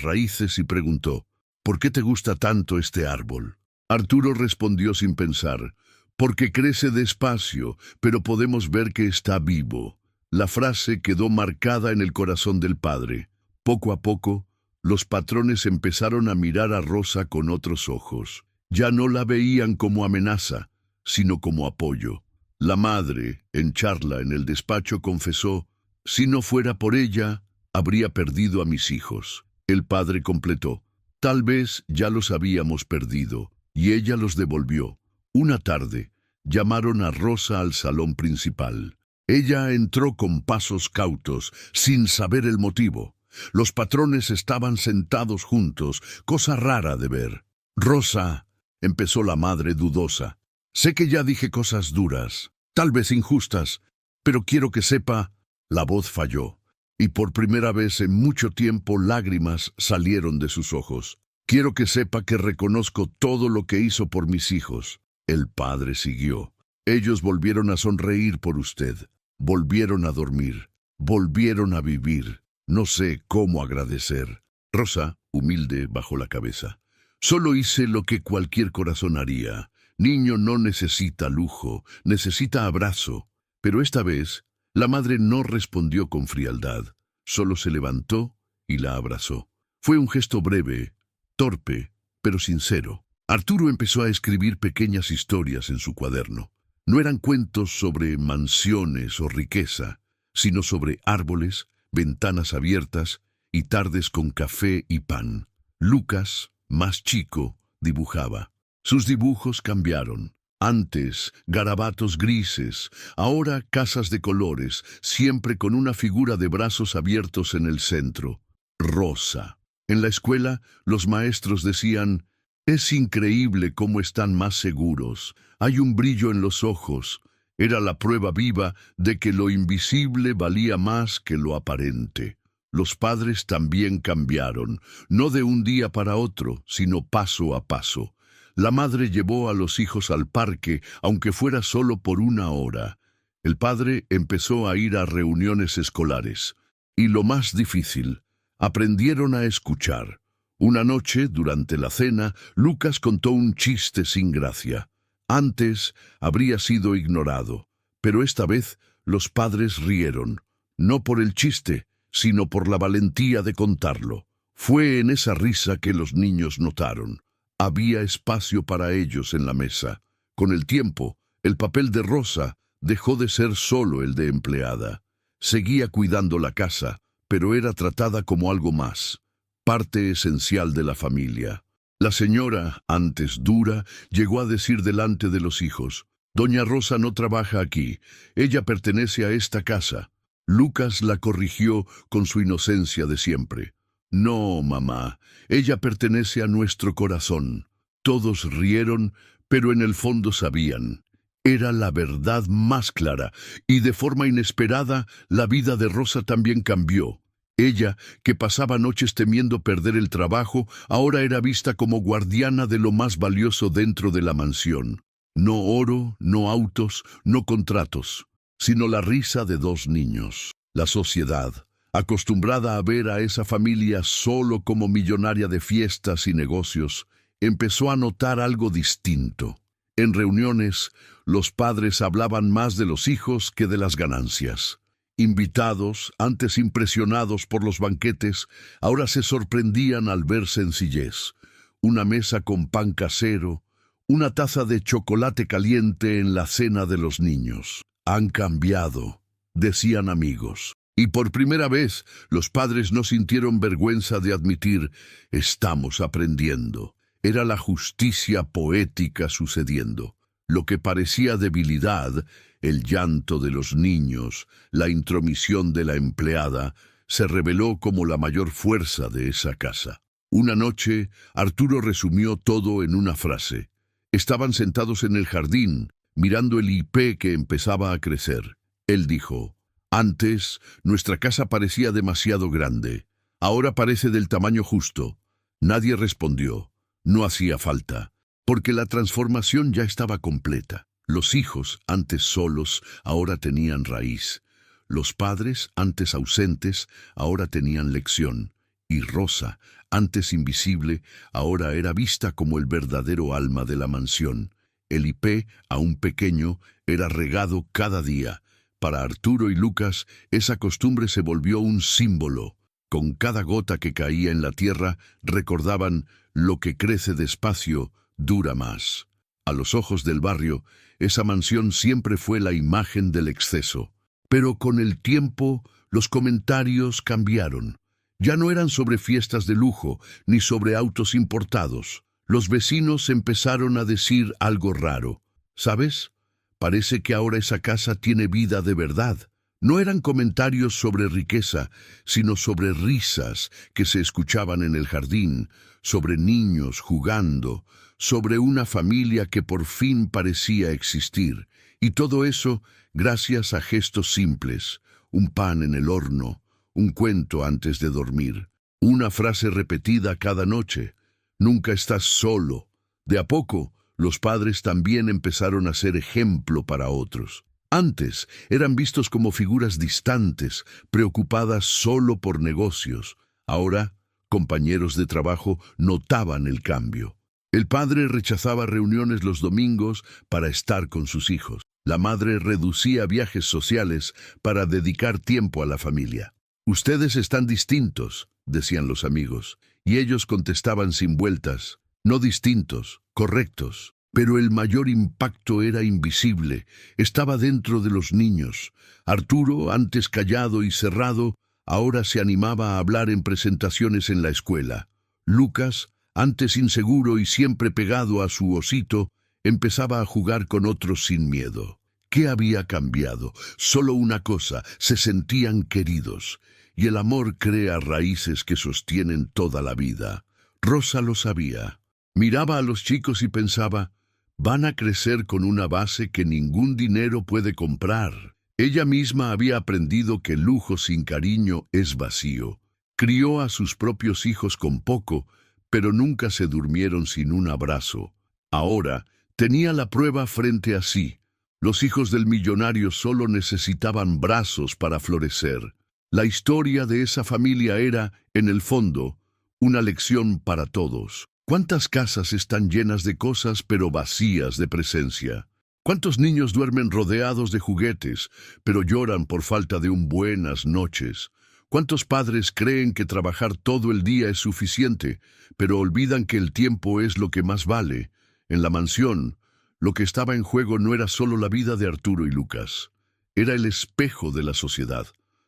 raíces y preguntó: ¿por qué te gusta tanto este árbol? Arturo respondió sin pensar: porque crece despacio, pero podemos ver que está vivo. La frase quedó marcada en el corazón del padre. Poco a poco, los patrones empezaron a mirar a Rosa con otros ojos. Ya no la veían como amenaza, sino como apoyo. La madre, en charla en el despacho, confesó: si no fuera por ella, habría perdido a mis hijos. El padre completó: tal vez ya los habíamos perdido, y ella los devolvió. Una tarde, llamaron a Rosa al salón principal. Ella entró con pasos cautos, sin saber el motivo. Los patrones estaban sentados juntos, cosa rara de ver. «Rosa», empezó la madre dudosa, «sé que ya dije cosas duras, tal vez injustas, pero quiero que sepa». La voz falló, y por primera vez en mucho tiempo lágrimas salieron de sus ojos. «Quiero que sepa que reconozco todo lo que hizo por mis hijos». El padre siguió: «Ellos volvieron a sonreír por usted, volvieron a dormir, volvieron a vivir. No sé cómo agradecer». Rosa, humilde, bajó la cabeza. «Solo hice lo que cualquier corazón haría. Niño no necesita lujo, necesita abrazo». Pero esta vez, la madre no respondió con frialdad. Solo se levantó y la abrazó. Fue un gesto breve, torpe, pero sincero. Arturo empezó a escribir pequeñas historias en su cuaderno. No eran cuentos sobre mansiones o riqueza, sino sobre árboles, ventanas abiertas y tardes con café y pan. Lucas, más chico, dibujaba. Sus dibujos cambiaron. Antes, garabatos grises, ahora casas de colores, siempre con una figura de brazos abiertos en el centro: Rosa. En la escuela, los maestros decían: «Es increíble cómo están más seguros. Hay un brillo en los ojos». Era la prueba viva de que lo invisible valía más que lo aparente. Los padres también cambiaron, no de un día para otro, sino paso a paso. La madre llevó a los hijos al parque, aunque fuera solo por una hora. El padre empezó a ir a reuniones escolares. Y lo más difícil, aprendieron a escuchar. Una noche, durante la cena, Lucas contó un chiste sin gracia. Antes habría sido ignorado, pero esta vez los padres rieron, no por el chiste, sino por la valentía de contarlo. Fue en esa risa que los niños notaron. Había espacio para ellos en la mesa. Con el tiempo, el papel de Rosa dejó de ser solo el de empleada. Seguía cuidando la casa, pero era tratada como algo más, parte esencial de la familia. La señora, antes dura, llegó a decir delante de los hijos: «Doña Rosa no trabaja aquí, ella pertenece a esta casa». Lucas la corrigió con su inocencia de siempre. «No, mamá, ella pertenece a nuestro corazón». Todos rieron, pero en el fondo sabían. Era la verdad más clara, y de forma inesperada, la vida de Rosa también cambió. Ella, que pasaba noches temiendo perder el trabajo, ahora era vista como guardiana de lo más valioso dentro de la mansión. No oro, no autos, no contratos, sino la risa de dos niños. La sociedad, acostumbrada a ver a esa familia solo como millonaria de fiestas y negocios, empezó a notar algo distinto. En reuniones, los padres hablaban más de los hijos que de las ganancias. Invitados, antes impresionados por los banquetes, ahora se sorprendían al ver sencillez. Una mesa con pan casero, una taza de chocolate caliente en la cena de los niños. «Han cambiado», decían amigos. Y por primera vez, los padres no sintieron vergüenza de admitir: «Estamos aprendiendo». Era la justicia poética sucediendo. Lo que parecía debilidad, el llanto de los niños, la intromisión de la empleada, se reveló como la mayor fuerza de esa casa. Una noche, Arturo resumió todo en una frase. Estaban sentados en el jardín, mirando el hipé que empezaba a crecer. Él dijo: «Antes, nuestra casa parecía demasiado grande. Ahora parece del tamaño justo». Nadie respondió. No hacía falta, porque la transformación ya estaba completa. Los hijos, antes solos, ahora tenían raíz. Los padres, antes ausentes, ahora tenían lección. Y Rosa, antes invisible, ahora era vista como el verdadero alma de la mansión. El hipé, aún pequeño, era regado cada día. Para Arturo y Lucas, esa costumbre se volvió un símbolo. Con cada gota que caía en la tierra, recordaban: lo que crece despacio dura más. A los ojos del barrio, esa mansión siempre fue la imagen del exceso. Pero con el tiempo, los comentarios cambiaron. Ya no eran sobre fiestas de lujo, ni sobre autos importados. Los vecinos empezaron a decir algo raro. «¿Sabes? Parece que ahora esa casa tiene vida de verdad». No eran comentarios sobre riqueza, sino sobre risas que se escuchaban en el jardín, sobre niños jugando, sobre una familia que por fin parecía existir. Y todo eso gracias a gestos simples: un pan en el horno, un cuento antes de dormir, una frase repetida cada noche: «Nunca estás solo». De a poco, los padres también empezaron a ser ejemplo para otros. Antes eran vistos como figuras distantes, preocupadas solo por negocios. Ahora, compañeros de trabajo notaban el cambio. El padre rechazaba reuniones los domingos para estar con sus hijos. La madre reducía viajes sociales para dedicar tiempo a la familia. «Ustedes están distintos», decían los amigos, y ellos contestaban sin vueltas: «No distintos, correctos». Pero el mayor impacto era invisible, estaba dentro de los niños. Arturo, antes callado y cerrado, ahora se animaba a hablar en presentaciones en la escuela. Lucas, antes inseguro y siempre pegado a su osito, empezaba a jugar con otros sin miedo. ¿Qué había cambiado? Solo una cosa: se sentían queridos. Y el amor crea raíces que sostienen toda la vida. Rosa lo sabía. Miraba a los chicos y pensaba: van a crecer con una base que ningún dinero puede comprar. Ella misma había aprendido que lujo sin cariño es vacío. Crió a sus propios hijos con poco, pero nunca se durmieron sin un abrazo. Ahora tenía la prueba frente a sí. Los hijos del millonario solo necesitaban brazos para florecer. La historia de esa familia era, en el fondo, una lección para todos. ¿Cuántas casas están llenas de cosas pero vacías de presencia? ¿Cuántos niños duermen rodeados de juguetes pero lloran por falta de un buenas noches? ¿Cuántos padres creen que trabajar todo el día es suficiente, pero olvidan que el tiempo es lo que más vale? En la mansión, lo que estaba en juego no era solo la vida de Arturo y Lucas. Era el espejo de la sociedad,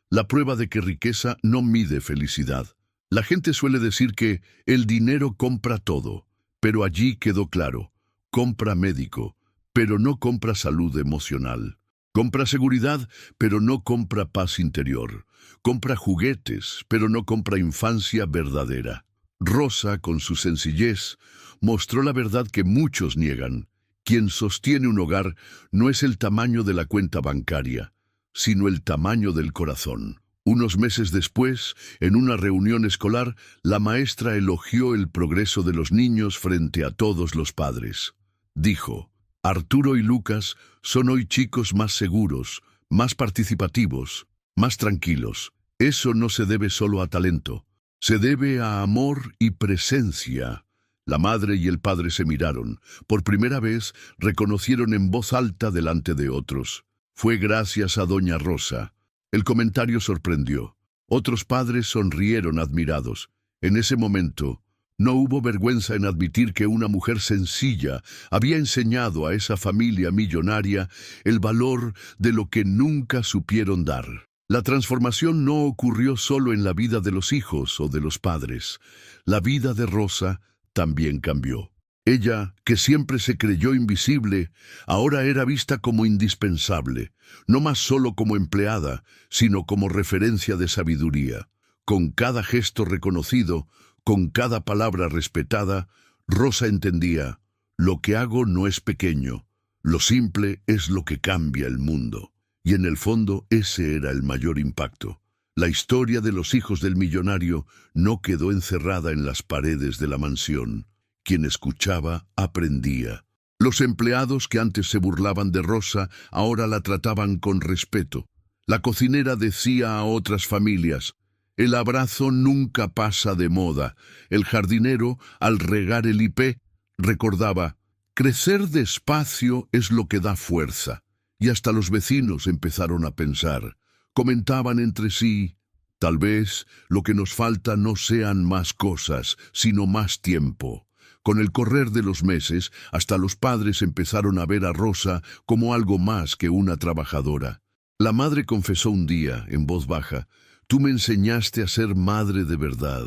la prueba de que riqueza no mide felicidad. La gente suele decir que el dinero compra todo, pero allí quedó claro, compra médico, pero no compra salud emocional. Compra seguridad, pero no compra paz interior. Compra juguetes, pero no compra infancia verdadera. Rosa, con su sencillez, mostró la verdad que muchos niegan. Quien sostiene un hogar no es el tamaño de la cuenta bancaria, sino el tamaño del corazón. Unos meses después, en una reunión escolar, la maestra elogió el progreso de los niños frente a todos los padres. Dijo: Arturo y Lucas son hoy chicos más seguros, más participativos, más tranquilos. Eso no se debe solo a talento, se debe a amor y presencia. La madre y el padre se miraron. Por primera vez, reconocieron en voz alta delante de otros. Fue gracias a doña Rosa. El comentario sorprendió. Otros padres sonrieron admirados. En ese momento, no hubo vergüenza en admitir que una mujer sencilla había enseñado a esa familia millonaria el valor de lo que nunca supieron dar. La transformación no ocurrió solo en la vida de los hijos o de los padres. La vida de Rosa también cambió. Ella, que siempre se creyó invisible, ahora era vista como indispensable, no más solo como empleada, sino como referencia de sabiduría. Con cada gesto reconocido, con cada palabra respetada, Rosa entendía: lo que hago no es pequeño, lo simple es lo que cambia el mundo. Y en el fondo ese era el mayor impacto. La historia de los hijos del millonario no quedó encerrada en las paredes de la mansión. Quien escuchaba, aprendía. Los empleados que antes se burlaban de Rosa, ahora la trataban con respeto. La cocinera decía a otras familias: el abrazo nunca pasa de moda. El jardinero, al regar el hipé, recordaba: crecer despacio es lo que da fuerza. Y hasta los vecinos empezaron a pensar. Comentaban entre sí: tal vez lo que nos falta no sean más cosas, sino más tiempo. Con el correr de los meses, hasta los padres empezaron a ver a Rosa como algo más que una trabajadora. La madre confesó un día, en voz baja: tú me enseñaste a ser madre de verdad.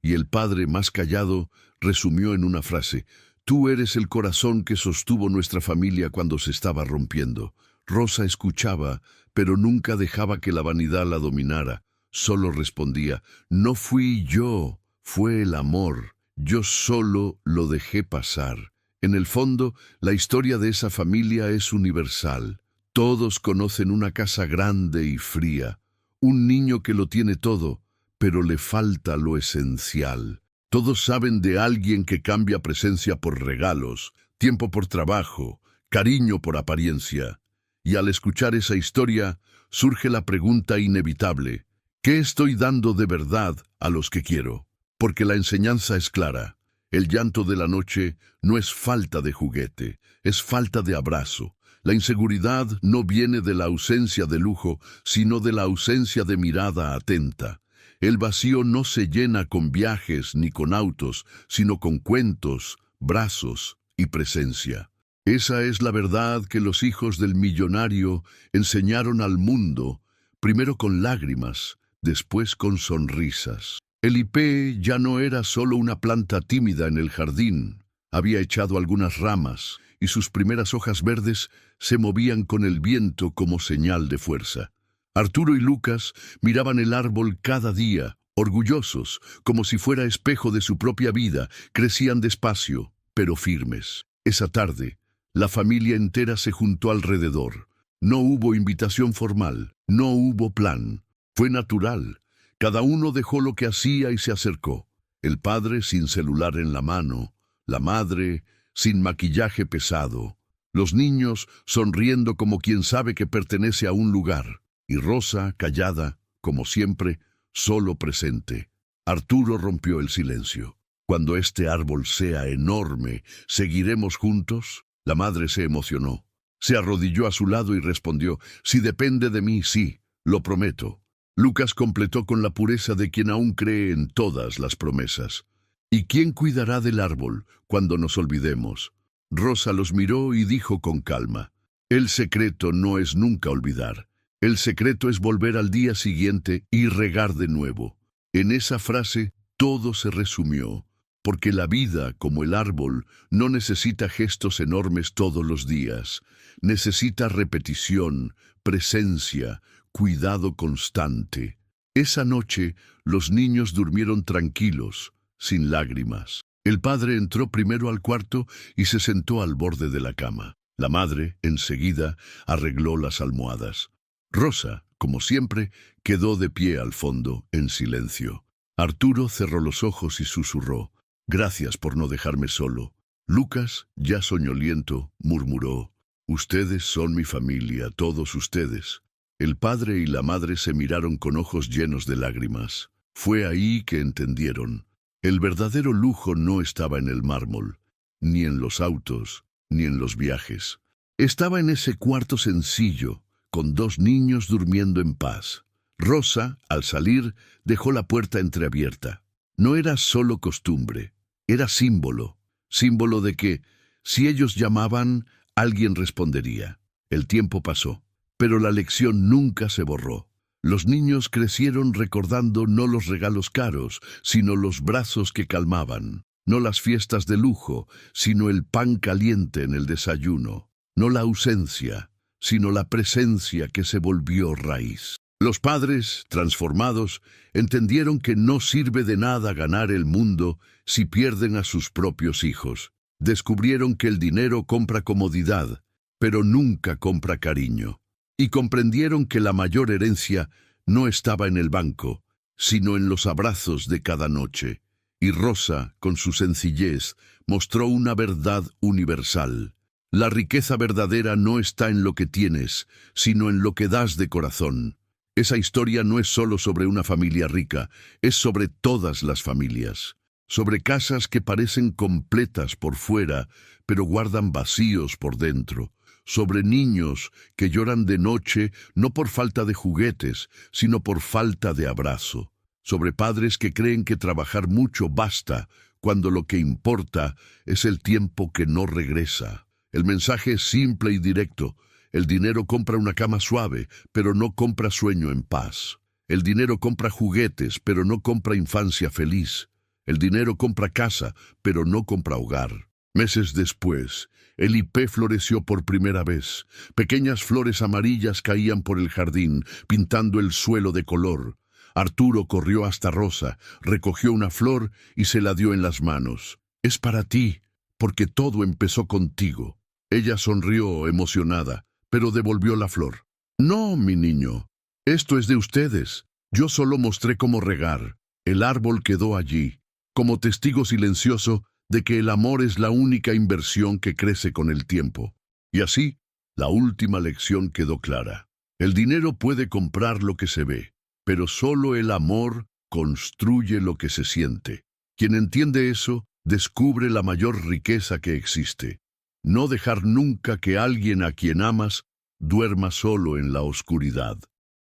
Y el padre, más callado, resumió en una frase: tú eres el corazón que sostuvo nuestra familia cuando se estaba rompiendo. Rosa escuchaba, pero nunca dejaba que la vanidad la dominara. Solo respondía: no fui yo, fue el amor. Yo solo lo dejé pasar. En el fondo, la historia de esa familia es universal. Todos conocen una casa grande y fría, un niño que lo tiene todo, pero le falta lo esencial. Todos saben de alguien que cambia presencia por regalos, tiempo por trabajo, cariño por apariencia. Y al escuchar esa historia, surge la pregunta inevitable: ¿qué estoy dando de verdad a los que quiero? Porque la enseñanza es clara. El llanto de la noche no es falta de juguete, es falta de abrazo. La inseguridad no viene de la ausencia de lujo, sino de la ausencia de mirada atenta. El vacío no se llena con viajes ni con autos, sino con cuentos, brazos y presencia. Esa es la verdad que los hijos del millonario enseñaron al mundo, primero con lágrimas, después con sonrisas. El hipé ya no era solo una planta tímida en el jardín. Había echado algunas ramas, y sus primeras hojas verdes se movían con el viento como señal de fuerza. Arturo y Lucas miraban el árbol cada día, orgullosos, como si fuera espejo de su propia vida. Crecían despacio, pero firmes. Esa tarde, la familia entera se juntó alrededor. No hubo invitación formal, no hubo plan. Fue natural. Cada uno dejó lo que hacía y se acercó. El padre sin celular en la mano, la madre sin maquillaje pesado, Los niños sonriendo como quien sabe que pertenece a un lugar, y Rosa, callada, como siempre, solo presente. Arturo rompió el silencio. Cuando este árbol sea enorme, ¿seguiremos juntos? La madre se emocionó. Se arrodilló a su lado y respondió, si depende de mí, sí, lo prometo. Lucas completó con la pureza de quien aún cree en todas las promesas. ¿Y quién cuidará del árbol cuando nos olvidemos? Rosa los miró y dijo con calma, el secreto no es nunca olvidar. El secreto es volver al día siguiente y regar de nuevo. En esa frase todo se resumió, porque la vida, como el árbol, no necesita gestos enormes todos los días. Necesita repetición, presencia, cuidado constante. Esa noche los niños durmieron tranquilos, sin lágrimas. El padre entró primero al cuarto y se sentó al borde de la cama. La madre, enseguida, arregló las almohadas. Rosa, como siempre, quedó de pie al fondo, en silencio. Arturo cerró los ojos y susurró, «Gracias por no dejarme solo». Lucas, ya soñoliento, murmuró, «Ustedes son mi familia, todos ustedes». El padre y la madre se miraron con ojos llenos de lágrimas. Fue ahí que entendieron. El verdadero lujo no estaba en el mármol, ni en los autos, ni en los viajes. Estaba en ese cuarto sencillo, con dos niños durmiendo en paz. Rosa, al salir, dejó la puerta entreabierta. No era solo costumbre, era símbolo. Símbolo de que, si ellos llamaban, alguien respondería. El tiempo pasó, pero la lección nunca se borró. Los niños crecieron recordando no los regalos caros, sino los brazos que calmaban. No las fiestas de lujo, sino el pan caliente en el desayuno. No la ausencia, sino la presencia que se volvió raíz. Los padres, transformados, entendieron que no sirve de nada ganar el mundo si pierden a sus propios hijos. Descubrieron que el dinero compra comodidad, pero nunca compra cariño. Y comprendieron que la mayor herencia no estaba en el banco, sino en los abrazos de cada noche. Y Rosa, con su sencillez, mostró una verdad universal. La riqueza verdadera no está en lo que tienes, sino en lo que das de corazón. Esa historia no es solo sobre una familia rica, es sobre todas las familias. Sobre casas que parecen completas por fuera, pero guardan vacíos por dentro. Sobre niños que lloran de noche no por falta de juguetes, sino por falta de abrazo. Sobre padres que creen que trabajar mucho basta, cuando lo que importa es el tiempo que no regresa. El mensaje es simple y directo. El dinero compra una cama suave, pero no compra sueño en paz. El dinero compra juguetes, pero no compra infancia feliz. El dinero compra casa, pero no compra hogar. Meses después, el hipé floreció por primera vez. Pequeñas flores amarillas caían por el jardín, pintando el suelo de color. Arturo corrió hasta Rosa, recogió una flor y se la dio en las manos. «Es para ti, porque todo empezó contigo». Ella sonrió emocionada, pero devolvió la flor. «No, mi niño, esto es de ustedes. Yo solo mostré cómo regar. El árbol quedó allí, como testigo silencioso de que el amor es la única inversión que crece con el tiempo». Y así, la última lección quedó clara. El dinero puede comprar lo que se ve, pero solo el amor construye lo que se siente. Quien entiende eso, descubre la mayor riqueza que existe. No dejar nunca que alguien a quien amas duerma solo en la oscuridad.